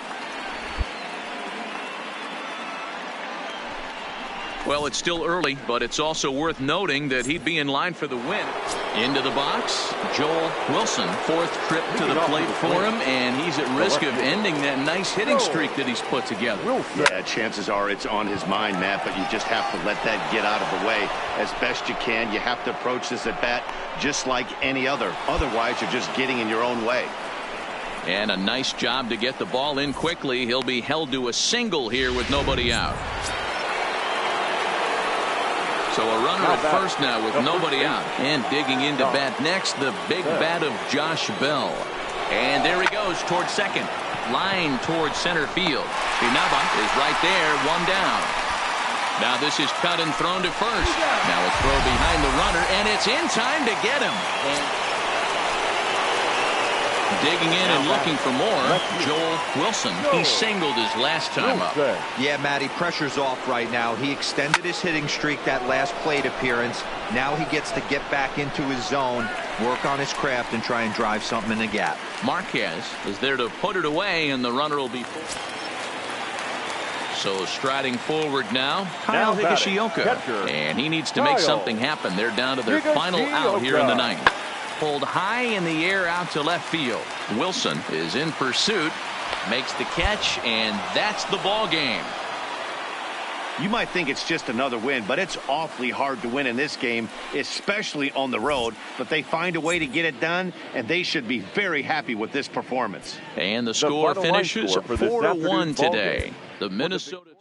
Well, it's still early, but it's also worth noting that he'd be in line for the win. Into the box, Joel Wilson. 4th trip to the plate for him, and he's at risk of ending that nice hitting streak that he's put together. Yeah, chances are it's on his mind, Matt, but you just have to let that get out of the way as best you can. You have to approach this at bat just like any other. Otherwise, you're just getting in your own way. And a nice job to get the ball in quickly. He'll be held to a single here with nobody out. So a runner at first now with nobody out. And digging into bat next, the big bat of Josh Bell. And there he goes towards second. Line towards center field. Inaba is right there, 1 down. Now this is cut and thrown to first. Now a throw behind the runner, and it's in time to get him. Digging in and looking for more, Joel Wilson. He singled his last time up. Yeah, Matty, pressure's off right now. He extended his hitting streak that last plate appearance. Now he gets to get back into his zone, work on his craft, and try and drive something in the gap. Marquez is there to put it away, and the runner will be. So striding forward now, Kyle Higashioka. And he needs to make something happen. They're down to their final out here in the 9th. Pulled high in the air out to left field. Wilson is in pursuit, makes the catch, and that's the ball game. You might think it's just another win, but it's awfully hard to win in this game, especially on the road. But they find a way to get it done, and they should be very happy with this performance. And the score finishes 4-1 today. The Minnesota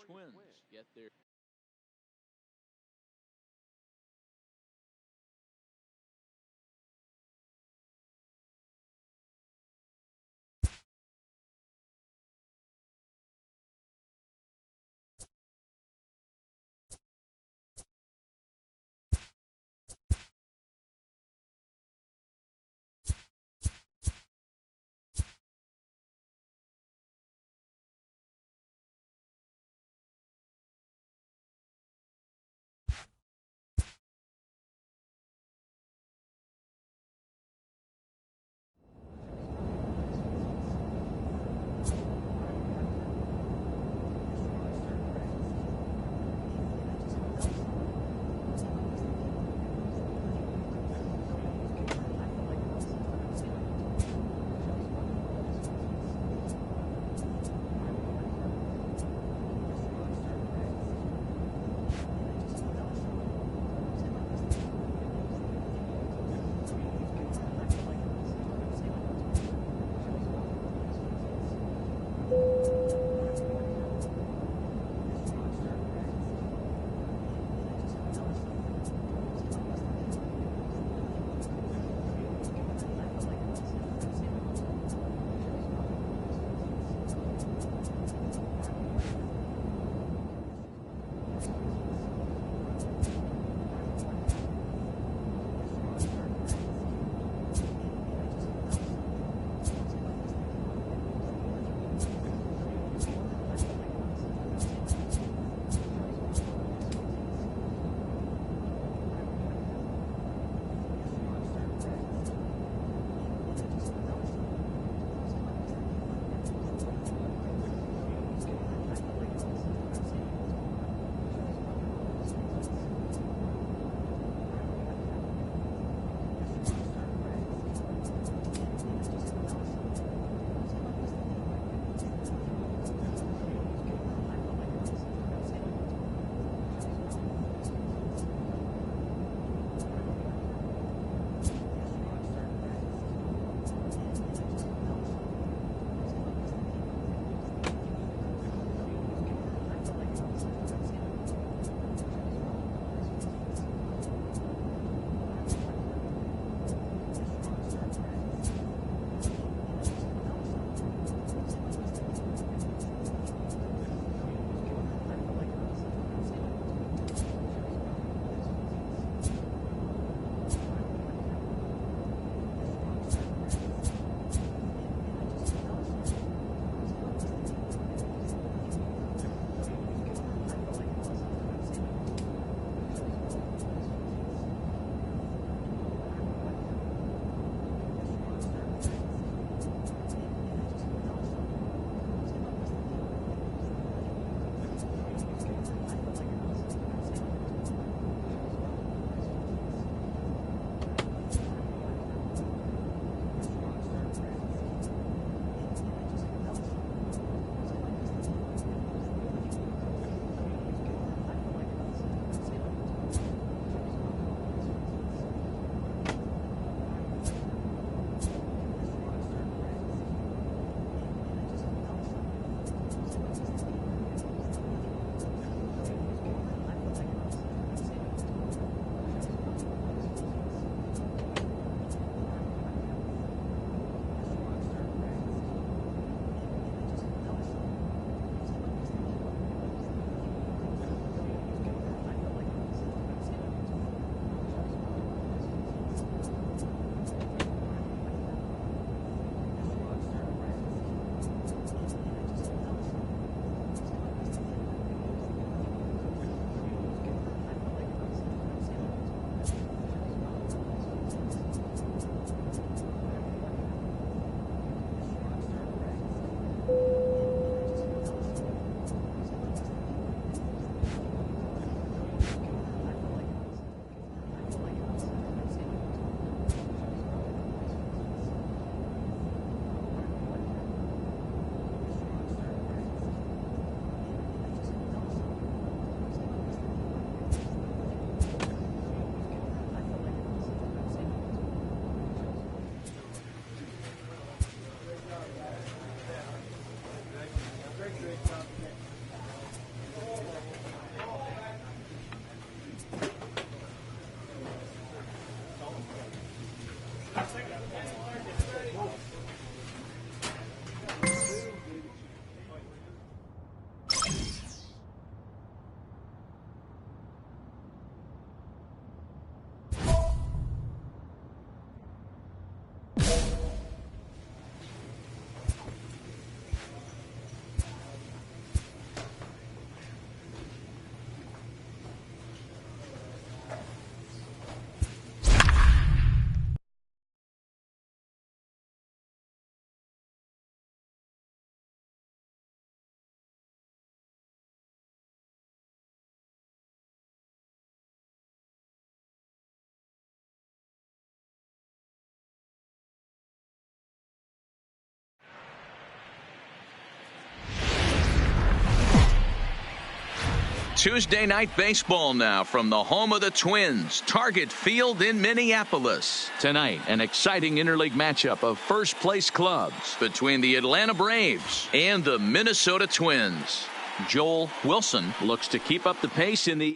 Tuesday night baseball now from the home of the Twins, Target Field in Minneapolis. Tonight, an exciting interleague matchup of first-place clubs between the Atlanta Braves and the Minnesota Twins. Joel Wilson looks to keep up the pace in the...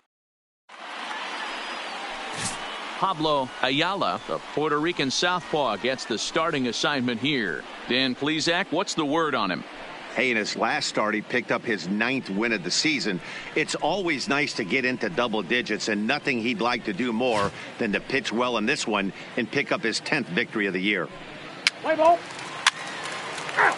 Pablo Ayala, the Puerto Rican southpaw, gets the starting assignment here. Dan Plesac, what's the word on him? Hey, in his last start, he picked up his 9th win of the season. It's always nice to get into double digits, and nothing he'd like to do more than to pitch well in this one and pick up his 10th victory of the year. Play ball. Ow.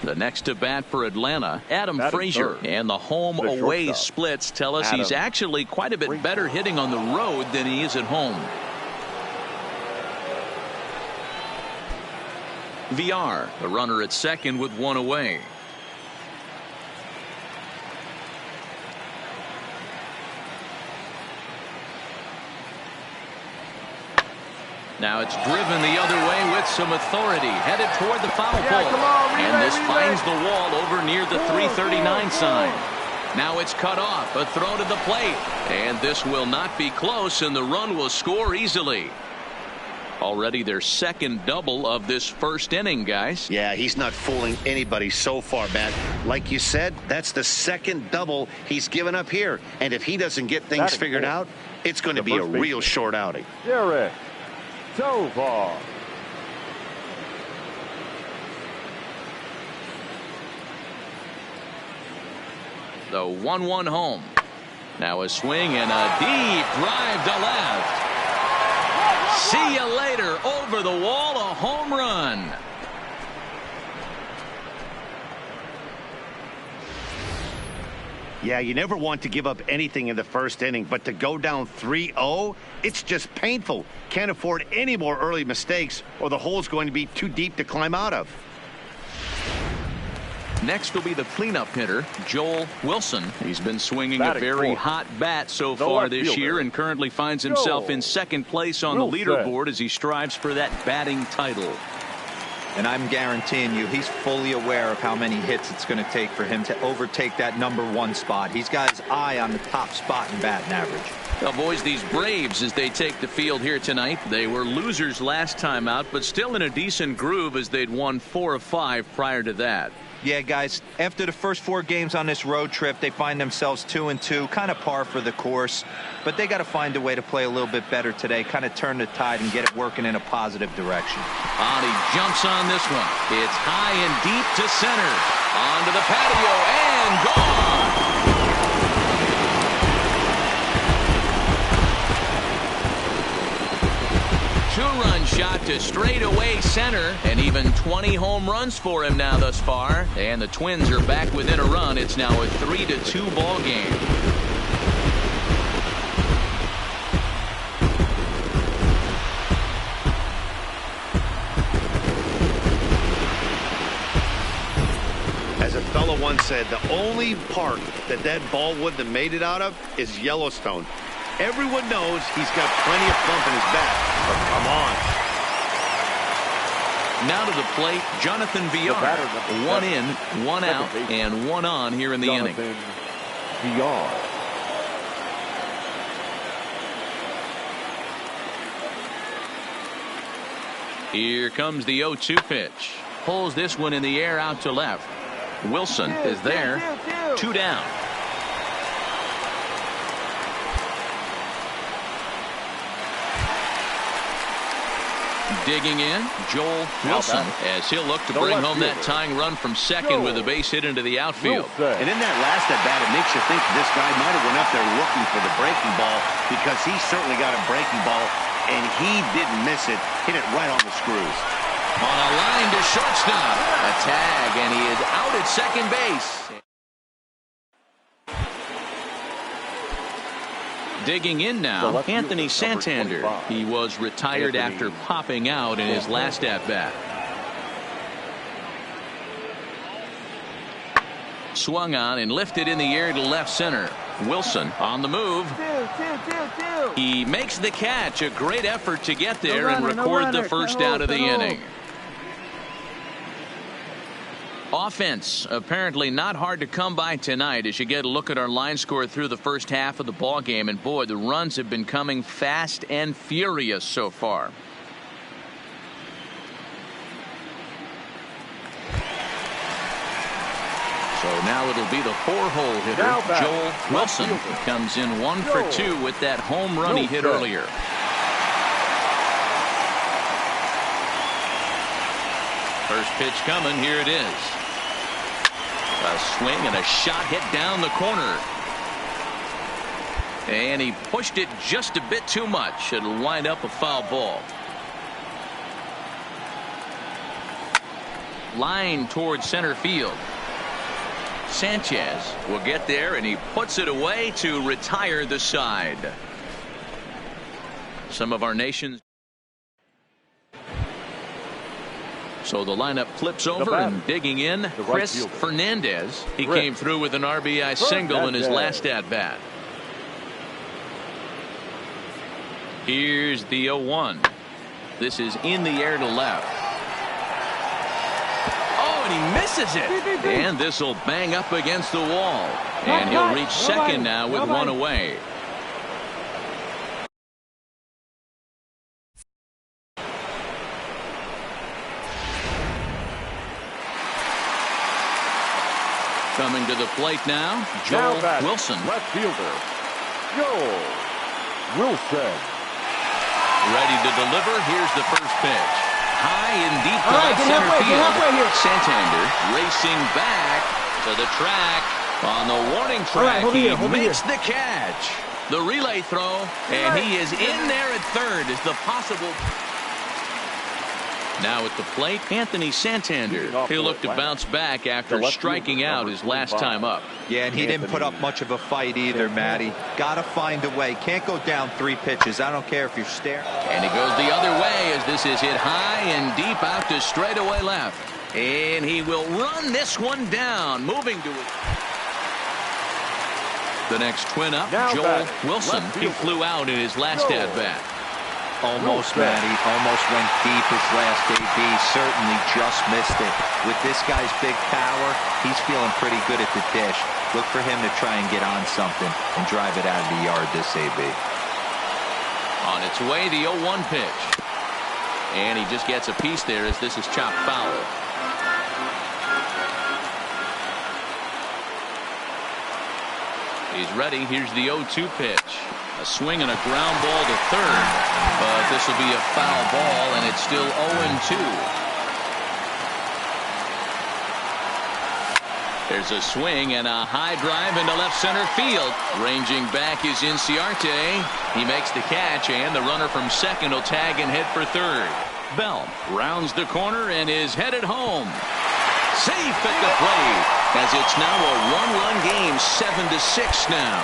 The next to bat for Atlanta, Adam Frazier. And the home-away splits tell us he's actually quite a bit better hitting on the road than he is at home. VR, the runner at second with one away. Now it's driven the other way with some authority, headed toward the foul pole. And this finds the wall over near the 339 sign. Now it's cut off, a throw to the plate. And this will not be close, and the run will score easily. Already their second double of this first inning, guys. Yeah, he's not fooling anybody so far, Matt. Like you said, that's the second double he's given up here. And if he doesn't get things figured out, it's going to be a real short outing. Garrett Tovar. The 1-1 home. Now a swing and a deep drive to left. See you later. Over the wall, a home run. Yeah, you never want to give up anything in the first inning, but to go down 3-0, it's just painful. Can't afford any more early mistakes, or the hole's going to be too deep to climb out of. Next will be the cleanup hitter, Joel Wilson. He's been swinging a very hot bat so far this year and currently finds himself in second place on the leaderboard as he strives for that batting title. And I'm guaranteeing you he's fully aware of how many hits it's going to take for him to overtake that #1 spot. He's got his eye on the top spot in batting average. Well, boys, these Braves, as they take the field here tonight, they were losers last time out, but still in a decent groove as they'd won 4 of 5 prior to that. Yeah, guys, after the first 4 games on this road trip, they find themselves 2-2, kind of par for the course. But they got to find a way to play a little bit better today, kind of turn the tide and get it working in a positive direction. He jumps on this one. It's high and deep to center. Onto the patio and gone. Two-run shot to straightaway center, and even 20 home runs for him now thus far. And the Twins are back within a run. It's now a 3-2 ball game. As a fellow once said, the only park that ball wouldn't have made it out of is Yellowstone. Everyone knows he's got plenty of pump in his bat, but come on. Now to the plate, Jonathan VR. 1 in, 1 out, and 1 on here in the inning. Here comes the 0-2 pitch. Pulls this one in the air out to left. Wilson is there. 2 down. Digging in, Joel Wilson, as he'll look to bring home that tying run from second with a base hit into the outfield. And in that last at bat, it makes you think this guy might have went up there looking for the breaking ball, because he certainly got a breaking ball, and he didn't miss it. Hit it right on the screws. On a line to shortstop. A tag, and he is out at second base. Digging in now, Anthony Santander. He was retired after popping out in his last at-bat. Swung on and lifted in the air to left center. Wilson on the move. He makes the catch. A great effort to get there and record the first out of the inning. Offense apparently not hard to come by tonight as you get a look at our line score through the first half of the ball game, and boy, the runs have been coming fast and furious so far. So now it'll be the 4-hole hitter, Joel Wilson, who comes in 1 for 2 with that home run he hit earlier. First pitch coming, here it is. A swing and a shot hit down the corner. And he pushed it just a bit too much. It'll wind up a foul ball. Line towards center field. Sanchez will get there, and he puts it away to retire the side. Some of our nation's. So the lineup flips over, and digging in, Chris Fernandez. He came through with an RBI single in his last at-bat. Here's the 0-1. This is in the air to left. Oh, and he misses it. And this will bang up against the wall. And he'll reach second now with one away. Coming to the plate now, Joel Wilson. Left fielder, Joel Wilson. Ready to deliver. Here's the first pitch. High and deep to left center field. Santander racing back to the track. On the warning track, he makes the catch. The relay throw, and he is in there at third as the possible. Now at the plate, Anthony Santander. He'll look to bounce back after striking out his last time up. Yeah, and he didn't put up much of a fight either, Matty. Got to find a way. Can't go down 3 pitches. I don't care if you're staring. And he goes the other way as this is hit high and deep out to straightaway left. And he will run this one down, moving to it. The next twin up, Joel Wilson. He flew out in his last at-bat. Almost, Matty. Almost went deep his last AB. Certainly just missed it. With this guy's big power, he's feeling pretty good at the dish. Look for him to try and get on something and drive it out of the yard this AB. On its way, the 0-1 pitch. And he just gets a piece there as this is chopped foul. He's ready. Here's the 0-2 pitch. A swing and a ground ball to third. But this will be a foul ball, and it's still 0-2. There's a swing and a high drive into left center field. Ranging back is Inciarte. He makes the catch, and the runner from second will tag and head for third. Bell rounds the corner and is headed home. Safe at the plate, as it's now a 1-run game, 7-6 now.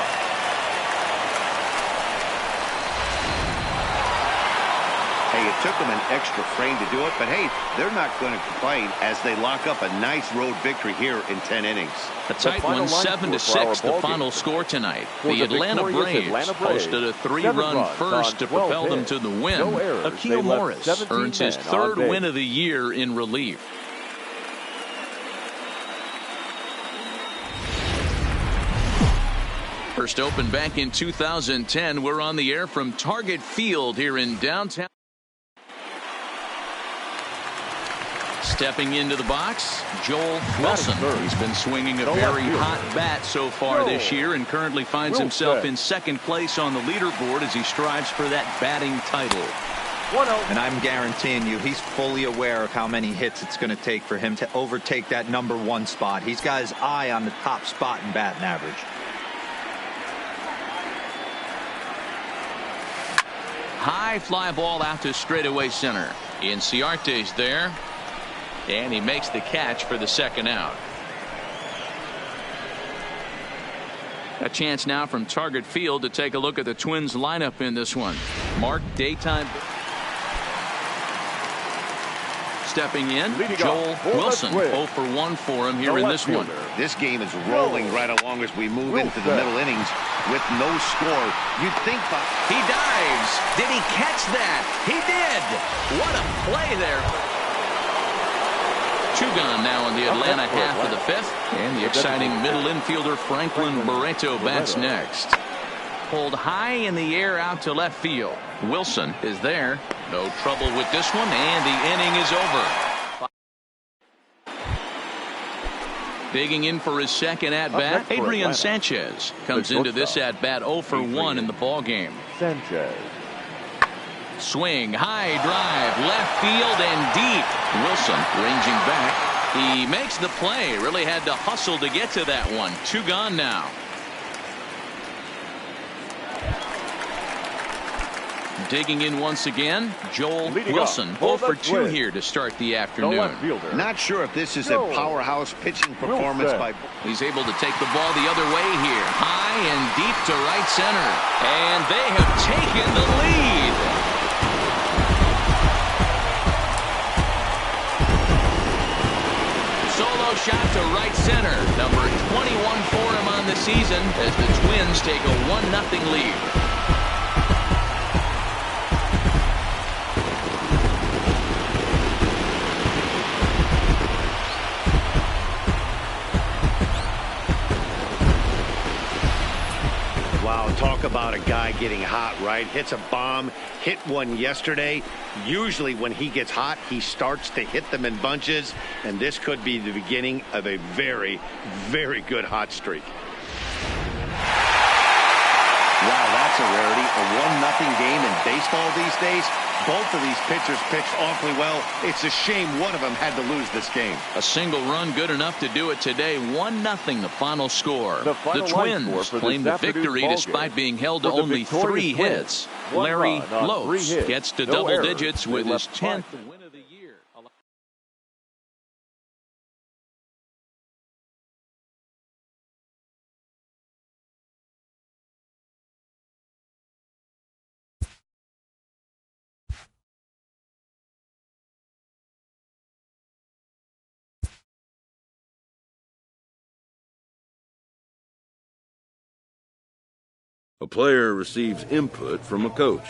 Hey, it took them an extra frame to do it, but hey, they're not going to complain as they lock up a nice road victory here in 10 innings. A tight one, 7-6, the final score tonight. The Atlanta Braves posted a 3-run first to propel them to the win. Akil Morris earns his 3rd win of the year in relief. First opened back in 2010. We're on the air from Target Field here in downtown. Stepping into the box, Joel Wilson. He's been swinging a very hot bat so far this year and currently finds himself in second place on the leaderboard as he strives for that batting title. And I'm guaranteeing you he's fully aware of how many hits it's going to take for him to overtake that #1 spot. He's got his eye on the top spot in batting average. High fly ball out to straightaway center. Inciarte's there. And he makes the catch for the second out. A chance now from Target Field to take a look at the Twins lineup in this one. Mark Daytime. Stepping in, Joel Wilson. 0 for 1 for him here in this one. This game is rolling right along as we move into the middle innings with no score. You'd think he dives. Did he catch that? He did. What a play there. 2 gone now in the Atlanta half of the 5th. And the exciting middle infielder Franklin Barreto bats next. Pulled high in the air out to left field. Wilson is there. No trouble with this one, and the inning is over. Digging in for his second at-bat, Adrian Sanchez comes into this at-bat 0 for 1 in the ballgame. Sanchez. Swing, high drive, left field and deep. Wilson ranging back. He makes the play. Really had to hustle to get to that one. 2 gone now. Digging in once again, Joel Wilson. 0 for 2 here to start the afternoon. Not sure if this is a powerhouse pitching performance by. He's able to take the ball the other way here. High and deep to right center. And they have taken the lead. Solo shot to right center. Number 21 for him on the season as the Twins take a 1-0 lead. Talk about a guy getting hot, right? Hits a bomb, hit one yesterday. Usually when he gets hot, he starts to hit them in bunches, and this could be the beginning of a very, very good hot streak. Wow, that's a rarity. A 1-0 game in baseball these days. Both of these pitchers pitched awfully well. It's a shame one of them had to lose this game. A single run good enough to do it today. 1-0 the final score. The Twins claim the victory despite being held to only 3 hits. Larry Lopes gets to double digits with his 10th win of the year. A player receives input from a coach.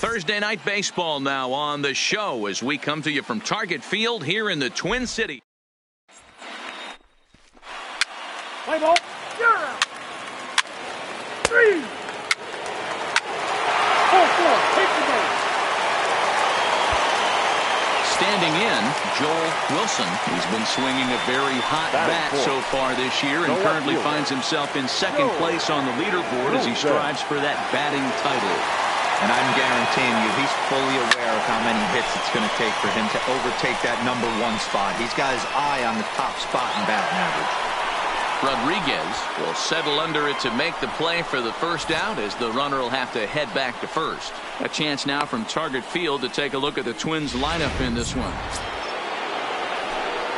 Thursday night baseball now on the show as we come to you from Target Field here in the Twin Cities. Play ball. You're out. 3. 4-4. Take the base. Standing in, Joel Wilson. He's been swinging a very hot bat so far this year and currently finds himself in second place on the leaderboard as he strives for that batting title. And I'm guaranteeing you he's fully aware of how many hits it's going to take for him to overtake that #1 spot. He's got his eye on the top spot in batting average. Rodriguez will settle under it to make the play for the first out as the runner will have to head back to first. A chance now from Target Field to take a look at the Twins lineup in this one.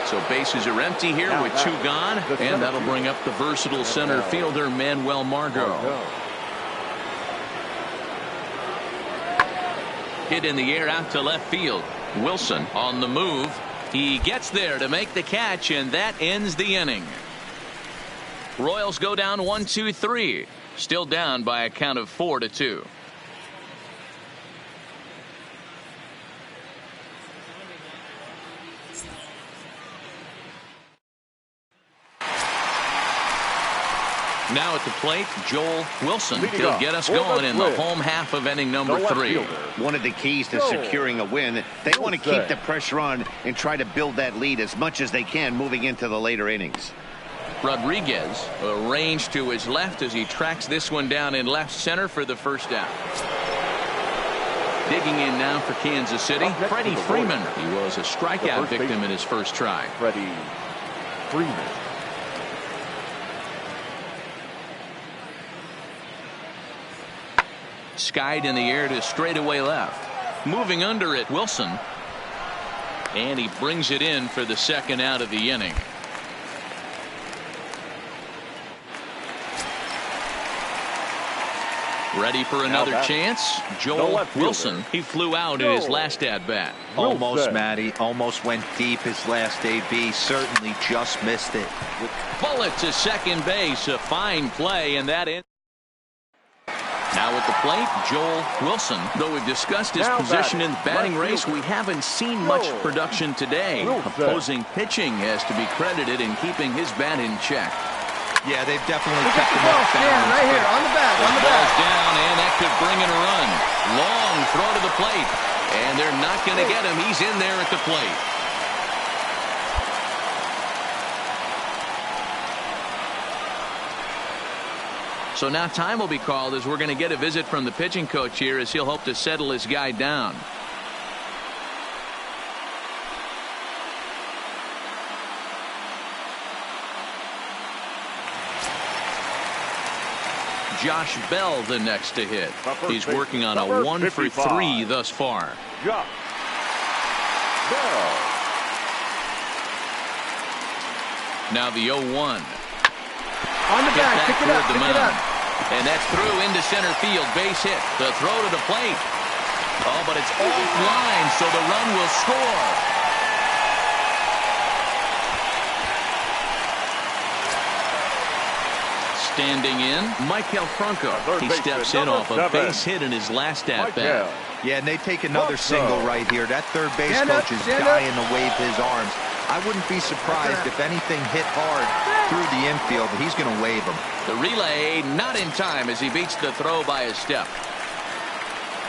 So bases are empty here with 2 gone, and that'll bring up the versatile center fielder Manuel Margot. Hit in the air out to left field. Wilson on the move. He gets there to make the catch, and that ends the inning. Royals go down 1-2-3. Still down by a count of 4-2. Now at the plate, Joel Wilson. He'll get us going in the home half of inning number 3. One of the keys to securing a win, they want to keep the pressure on and try to build that lead as much as they can moving into the later innings. Rodriguez arranged to his left as he tracks this one down in left center for the first out. Digging in now for Kansas City, Freddie Freeman. He was a strikeout victim in his first try. Freddie Freeman. Skied in the air to straightaway left. Moving under it, Wilson. And he brings it in for the second out of the inning. Ready for another chance. Joel Wilson. He flew out in his last at-bat. Almost, Matty. Almost went deep his last AB. Certainly just missed it. Bullet to second base. A fine play, and that ends. Now at the plate, Joel Wilson. Though we've discussed his position in the batting race, we haven't seen much production today. Opposing pitching has to be credited in keeping his bat in check. Yeah, they've definitely kept him off balance. Right here, on the bat, on the bat. Ball's down, and that could bring in a run. Long throw to the plate, and they're not going to get him. He's in there at the plate. So now time will be called as we're going to get a visit from the pitching coach here as he'll hope to settle his guy down. Josh Bell the next to hit. He's working on a 1 for 3 thus far. Josh Bell. Now the 0-1. On the back, pick it up, pick it up. And that's through into center field. Base hit. The throw to the plate. Oh, but it's offline, so the run will score. Standing in, Michael Franco. He steps in off a base hit in his last at-bat. Yeah, and they take another single right here. That third base coach is dying to wave his arms. I wouldn't be surprised if anything hit hard through the infield, but he's going to wave him. The relay not in time as he beats the throw by a step.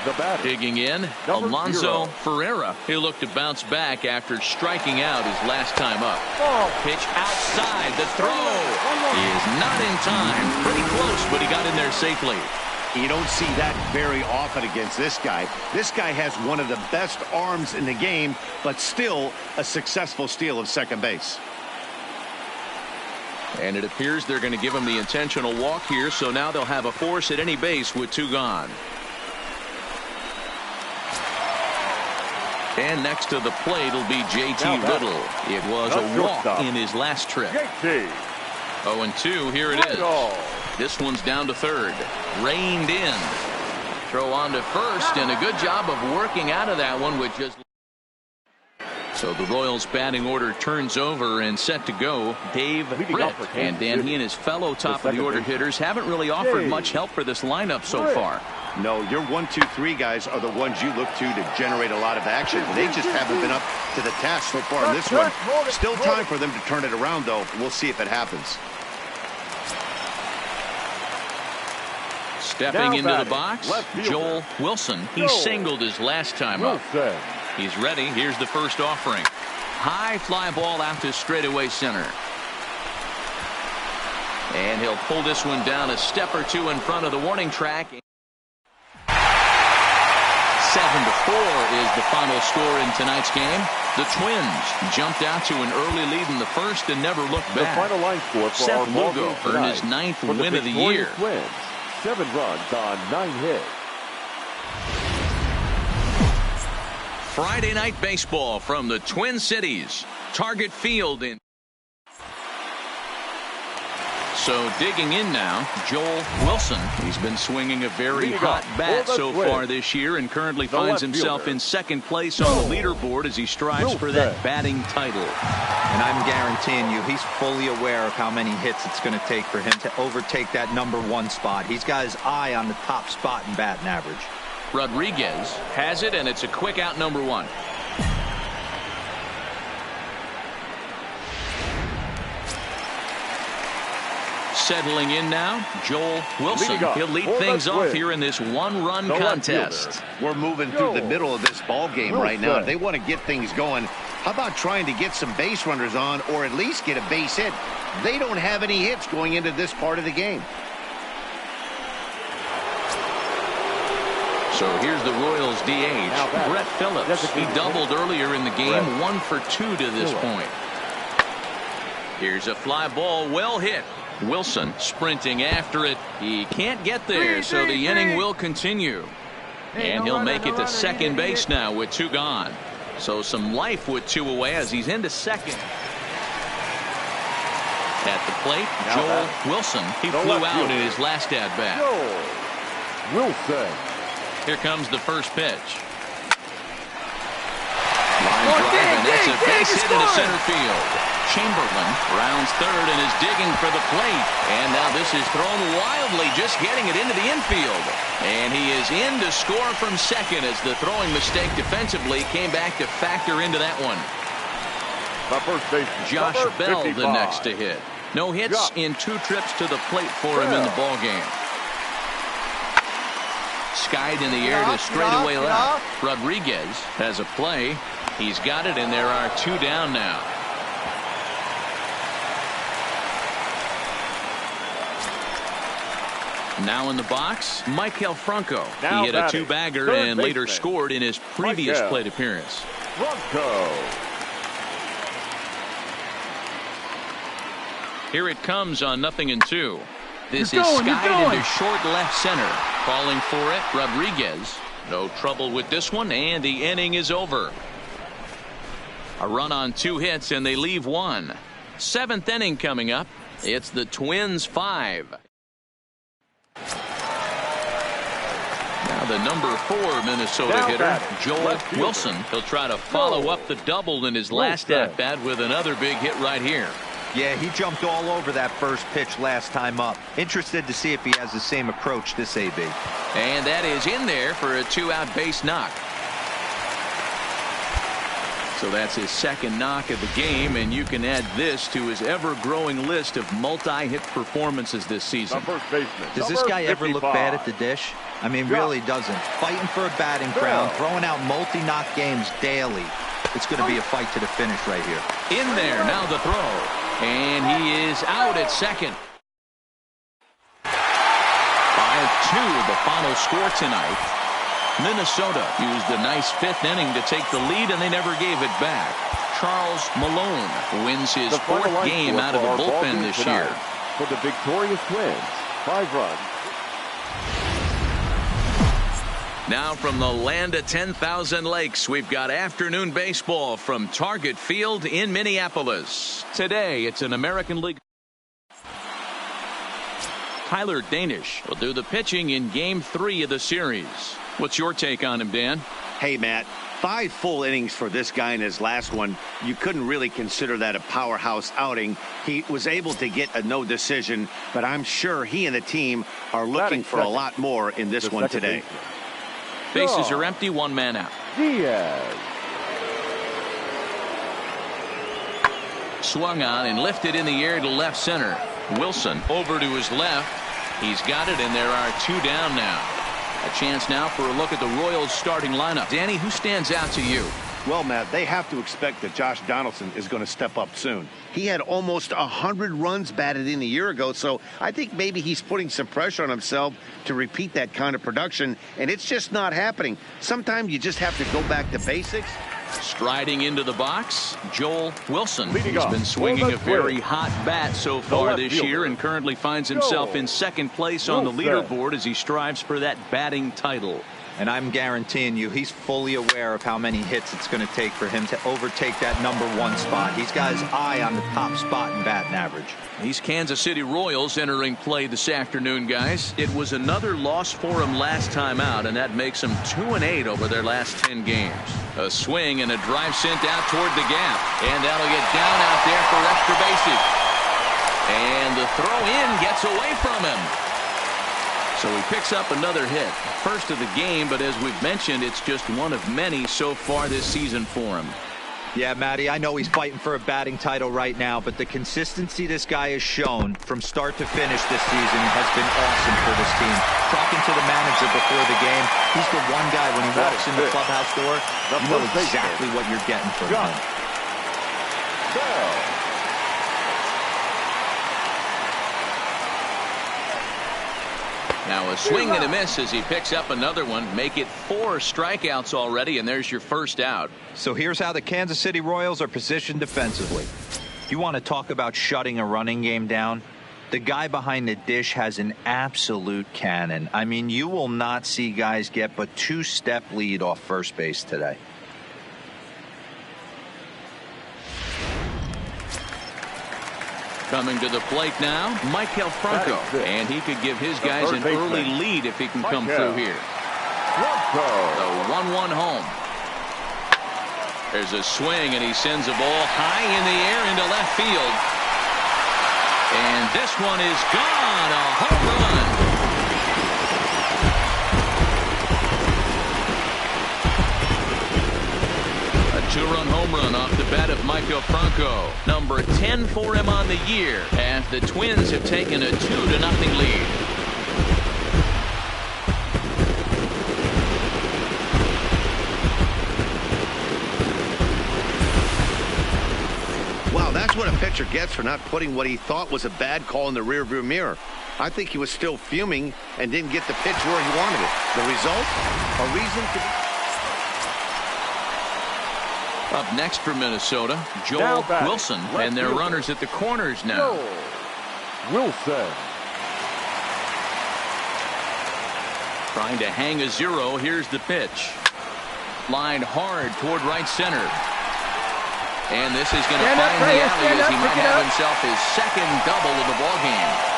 The batter. Digging in, Alonso Ferreira. He'll look to bounce back after striking out his last time up. Pitch outside. The throw is not in time. Pretty close, but he got in there safely. You don't see that very often against this guy. This guy has one of the best arms in the game, but still a successful steal of second base. And it appears they're going to give him the intentional walk here, so now they'll have a force at any base with 2 gone. And next to the plate will be J.T. Riddle. It was a walk in his last trip. 0-2, here it is. This one's down to third. Reined in. Throw on to first, and a good job of working out of that one with just... So the Royals batting order turns over and set to go. Dave Britt. And Dan, he and his fellow top of the order hitters haven't really offered much help for this lineup so far. No, your 1, 2, 3 guys are the ones you look to generate a lot of action. They just haven't been up to the task so far in this one. Still time for them to turn it around, though. We'll see if it happens. Stepping into the box, Joel Wilson. He singled his last time up. He's ready. Here's the first offering. High fly ball out to straightaway center. And he'll pull this one down a step or 2 in front of the warning track. 7-4 is the final score in tonight's game. The Twins jumped out to an early lead in the first and never looked back. The final line score for Seth our Lugo earned his 9th win of the year. Twins, 7 runs on 9 hits. Friday night baseball from the Twin Cities. Target Field in. So digging in now, Joel Wilson. He's been swinging a very hot bat so far this year and currently finds himself in second place on the leaderboard as he strives for that batting title. And I'm guaranteeing you he's fully aware of how many hits it's going to take for him to overtake that #1 spot. He's got his eye on the top spot in batting average. Rodriguez has it, and it's a quick out #1. Settling in now, Joel Wilson. He'll lead things off here in this one-run contest. We're moving through the middle of this ball game right now. If they want to get things going, how about trying to get some base runners on or at least get a base hit? They don't have any hits going into this part of the game. So here's the Royals DH, Brett Phillips. He doubled earlier in the game, 1 for 2 to this point. Here's a fly ball, well hit. Wilson sprinting after it. He can't get there, so the inning will continue. And he'll make it to second base now with 2 gone. So some life with 2 away as he's into second. At the plate, Joel Wilson. He flew out in his last at-bat. Wilson. Here comes the first pitch. Line drive, and that's a base hit into center field. Chamberlain rounds third and is digging for the plate. And now this is thrown wildly, just getting it into the infield. And he is in to score from second as the throwing mistake defensively came back to factor into that one. The first base, Josh Bell, the next to hit. No hits in 2 trips to the plate for him in the ballgame. Skied in the air to straightaway left. Rodriguez has a play. He's got it, and there are 2 down now. Now in the box, Michael Franco. He hit a 2-bagger and later scored in his previous plate appearance. Franco. Here it comes on 0-2. This is skied into short left center. Calling for it, Rodriguez. No trouble with this one, and the inning is over. A run on 2 hits, and they leave 1. 7th inning coming up. It's the Twins 5. Now the number 4 Minnesota hitter, Joel Wilson. He'll try to follow up the double in his last at-bat with another big hit right here. Yeah, he jumped all over that first pitch last time up. Interested to see if he has the same approach this AB. And that is in there for a 2-out base knock. So that's his second knock of the game, and you can add this to his ever-growing list of multi-hit performances this season. Does this guy ever look bad at the dish? I mean, really doesn't. Fighting for a batting crown, throwing out multi-knock games daily. It's going to be a fight to the finish right here. In there, now the throw. And he is out at second. 5-2 the final score tonight. Minnesota used a nice 5th inning to take the lead, and they never gave it back. Charles Malone wins his 4th game out of the bullpen this year. For the victorious Twins, 5 runs. Now from the land of 10,000 lakes, we've got afternoon baseball from Target Field in Minneapolis. Today, it's an American League. Tyler Danish will do the pitching in Game 3 of the series. What's your take on him, Dan? Hey, Matt, 5 full innings for this guy in his last one. You couldn't really consider that a powerhouse outing. He was able to get a no decision, but I'm sure he and the team are looking for a lot more in this one today. Bases are empty, 1 man out. Diaz. Swung on and lifted in the air to left center. Wilson over to his left. He's got it, and there are 2 down now. A chance now for a look at the Royals starting lineup. Danny, who stands out to you? Well, Matt, they have to expect that Josh Donaldson is going to step up soon. He had almost 100 runs batted in a year ago, so I think maybe he's putting some pressure on himself to repeat that kind of production, and it's just not happening. Sometimes you just have to go back to basics. Striding into the box, Joel Wilson. He's been swinging a very hot bat so far this year and currently finds himself in second place on the leaderboard as he strives for that batting title. And I'm guaranteeing you he's fully aware of how many hits it's going to take for him to overtake that number 1 spot. He's got his eye on the top spot in batting average. These Kansas City Royals entering play this afternoon, guys. It was another loss for them last time out, and that makes them 2-8 over their last 10 games. A swing and a drive sent out toward the gap, and that'll get down out there for extra bases. And the throw in gets away from him. So he picks up another hit. First of the game, but as we've mentioned, it's just one of many so far this season for him. Yeah, Matty, I know he's fighting for a batting title right now, but the consistency this guy has shown from start to finish this season has been awesome for this team. Talking to the manager before the game, he's the one guy when he walks in the clubhouse door, you know exactly what you're getting from him. Now a swing and a miss as he picks up another one. Make it 4 strikeouts already, and there's your first out. So here's how the Kansas City Royals are positioned defensively. You want to talk about shutting a running game down? The guy behind the dish has an absolute cannon. I mean, you will not see guys get but 2-step lead off first base today. Coming to the plate now, Michael Franco, and he could give his guys an early lead if he can come through here. The 1-1 home. There's a swing, and he sends a ball high in the air into left field. And this one is gone, a home run. A 2-run home run off the bat of Michael Franco. Number 10 for him on the year, as the Twins have taken a 2-0 lead. Wow, that's what a pitcher gets for not putting what he thought was a bad call in the rearview mirror. I think he was still fuming and didn't get the pitch where he wanted it. The result? A reason to be... Up next for Minnesota, Joel Wilson, and their runners at the corners now. Wilson. Trying to hang a 0. Here's the pitch. Lined hard toward right center. And this is going to find the alley as he might have himself his second double of the ballgame.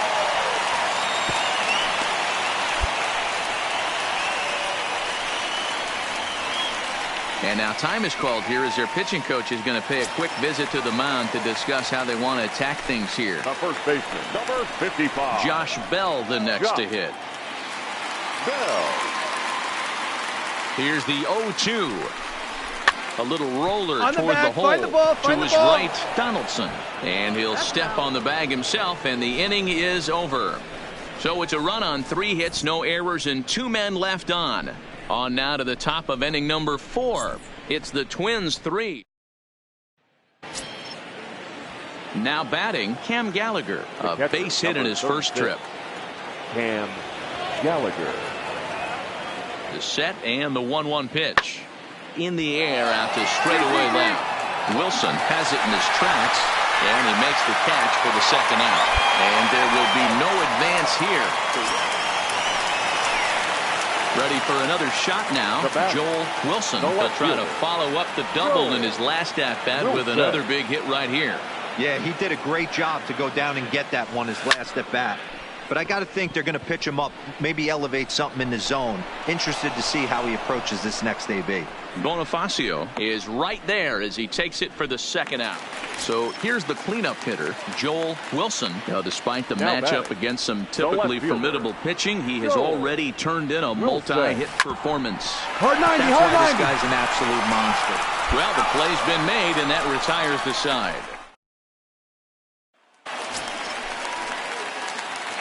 And now time is called here as their pitching coach is going to pay a quick visit to the mound to discuss how they want to attack things here. The first baseman, number 55. Josh Bell, the next to hit. Bell. Here's the 0-2. A little roller on toward the hole to his right, Donaldson. And he'll step on the bag himself, and the inning is over. So it's a run on 3 hits, no errors, and 2 men left on. On now to the top of inning number 4. It's the Twins 3. Now batting, Cam Gallagher. A base hit in his first trip. Cam Gallagher. The set and the 1-1 pitch. In the air out to straightaway left. Wilson has it in his tracks, and he makes the catch for the second out. And there will be no advance here. Ready for another shot now, Joel Wilson. He'll try to follow up the double in his last at-bat with another big hit right here. Yeah, he did a great job to go down and get that one his last at-bat. But I got to think they're going to pitch him up, maybe elevate something in the zone. Interested to see how he approaches this next AB. Bonifacio is right there as he takes it for the second out. So here's the cleanup hitter, Joel Wilson. Now, despite the matchup against some typically formidable pitching, he has already turned in a multi-hit performance. Hard 90, That's hard why 90. this guy's an absolute monster. Well, the play's been made, and that retires the side.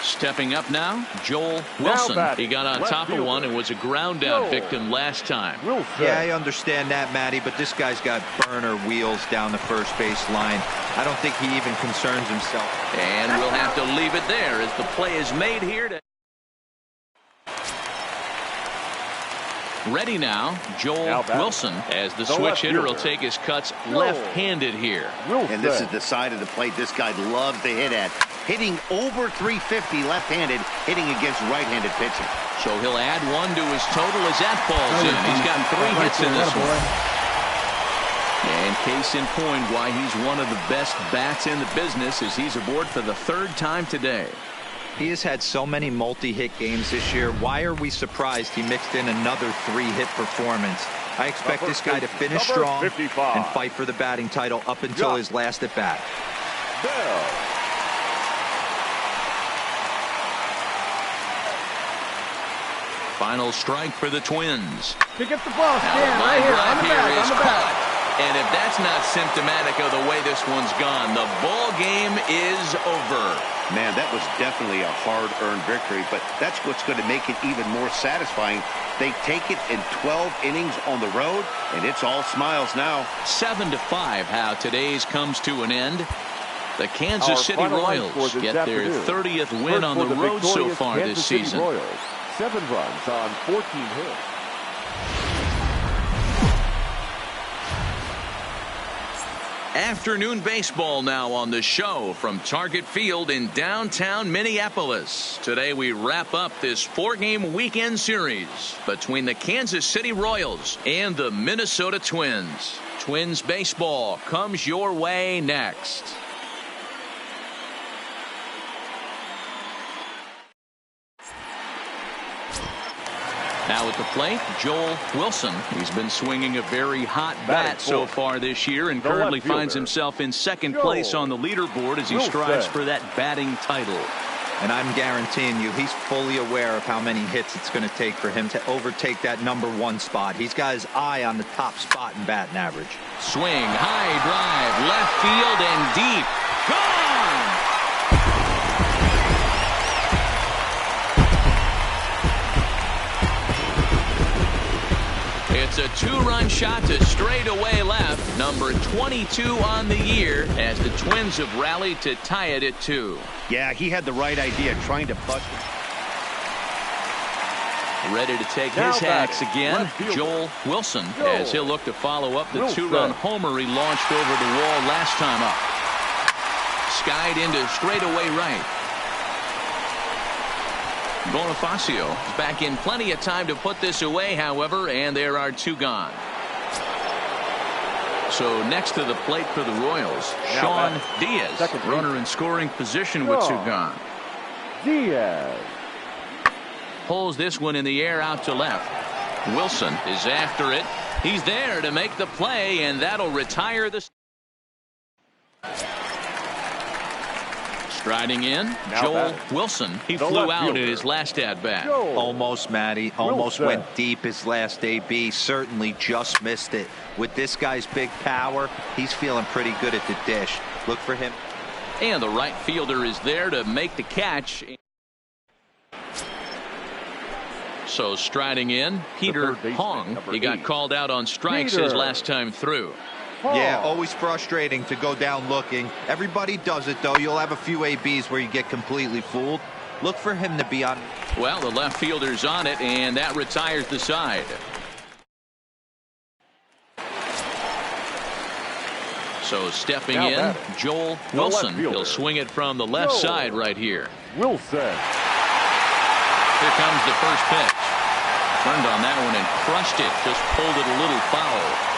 Stepping up now, Joel Wilson. He got on top of one and was a ground out victim last time. Yeah, I understand that, Matty, but this guy's got burner wheels down the first base line. I don't think he even concerns himself. And we'll have to leave it there as the play is made here. Ready now, Joel Wilson, as the switch hitter will take his cuts left-handed here. And this is the side of the plate this guy loves to hit at. Hitting over 350 left-handed, hitting against right-handed pitching. So he'll add 1 to his total as that falls in. He's got 3 hits in this one. And case in point why he's one of the best bats in the business as he's aboard for the 3rd time today. He has had so many multi-hit games this year. Why are we surprised he mixed in another 3-hit performance? I expect this guy to finish strong and fight for the batting title up until his last at-bat. Final strike for the Twins. Pick up the ball, Stan, right here, on the back, caught. And if that's not symptomatic of the way this one's gone, the ball game is over. Man, that was definitely a hard-earned victory, but that's what's going to make it even more satisfying. They take it in 12 innings on the road, and it's all smiles now. 7-5, how today's comes to an end. The Kansas City Royals get their 30th win on the road so far this season. 7 runs on 14 hits. Afternoon baseball now on the show from Target Field in downtown Minneapolis. Today we wrap up this 4-game weekend series between the Kansas City Royals and the Minnesota Twins. Twins baseball comes your way next. Now at the plate, Joel Wilson. He's been swinging a very hot bat so far this year and currently finds himself in second place on the leaderboard as he strives for that batting title. And I'm guaranteeing you he's fully aware of how many hits it's going to take for him to overtake that #1 spot. He's got his eye on the top spot in batting average. Swing, high drive, left field and deep. Gone! It's a 2-run shot to straightaway left, number 22 on the year, as the Twins have rallied to tie it at 2. Yeah, he had the right idea, trying to bust it. Ready to take his hacks again, Joel Wilson, as he'll look to follow up the 2-run homer he launched over the wall last time up. Skied into straightaway right. Bonifacio is back in plenty of time to put this away, however, and there are 2 gone. So next to the plate for the Royals, Sean Diaz, runner in scoring position with 2 gone. Diaz Pulls this one in the air out to left. Wilson is after it. He's there to make the play, and that'll retire the... Striding in, Joel Wilson. He flew out in his last at-bat. Almost, Matty. Almost went deep his last AB. Certainly just missed it. With this guy's big power, he's feeling pretty good at the dish. Look for him. And the right fielder is there to make the catch. So striding in, Peter Hong. He got called out on strikes his last time through. Yeah, always frustrating to go down looking. Everybody does it, though. You'll have a few ABs where you get completely fooled. Look for him to be on. Well, the left fielder's on it, and that retires the side. So stepping in, Joel Wilson. He'll swing it from the left side right here. Wilson. Here comes the first pitch. Turned on that one and crushed it. Just pulled it a little foul.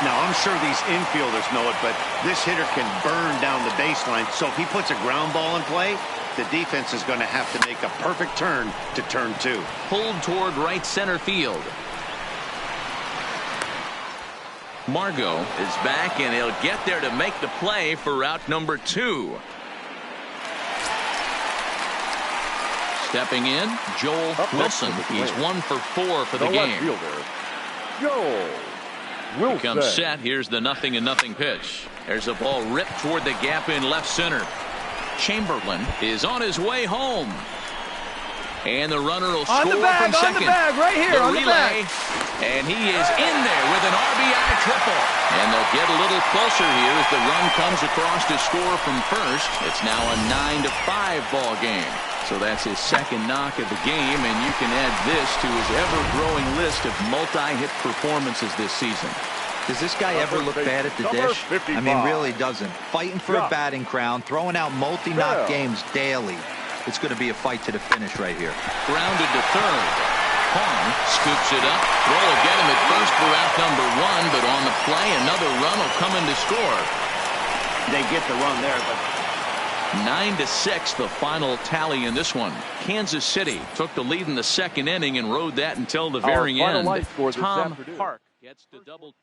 Now, I'm sure these infielders know it, but this hitter can burn down the baseline. So if he puts a ground ball in play, the defense is going to have to make a perfect turn to turn 2. Pulled toward right center field. Margot is back, and he'll get there to make the play for route number 2. Stepping in, Joel Wilson. He's 1 for 4 for the game. Joel Wilson. Becomes set. Here's the 0-0 pitch. There's a ball ripped toward the gap in left center. Chamberlain is on his way home. And the runner will score from second. On the bag, right here, the on relay, the bag. And he is in there with an RBI triple. And they'll get a little closer here as the run comes across to score from first. It's now a 9-5 ball game. So that's his second knock of the game, and you can add this to his ever-growing list of multi-hit performances this season. Does this guy ever look bad at the dish? I mean, really doesn't. Fighting for a batting crown, throwing out multi-knock games daily. It's going to be a fight to the finish right here. Grounded to third. Hong scoops it up. Throw will get him at first for out number 1, but on the play, another run will come in to score. They get the run there, but 9-6 the final tally in this one. Kansas City took the lead in the second inning and rode that until the very end. Tom Park gets to double.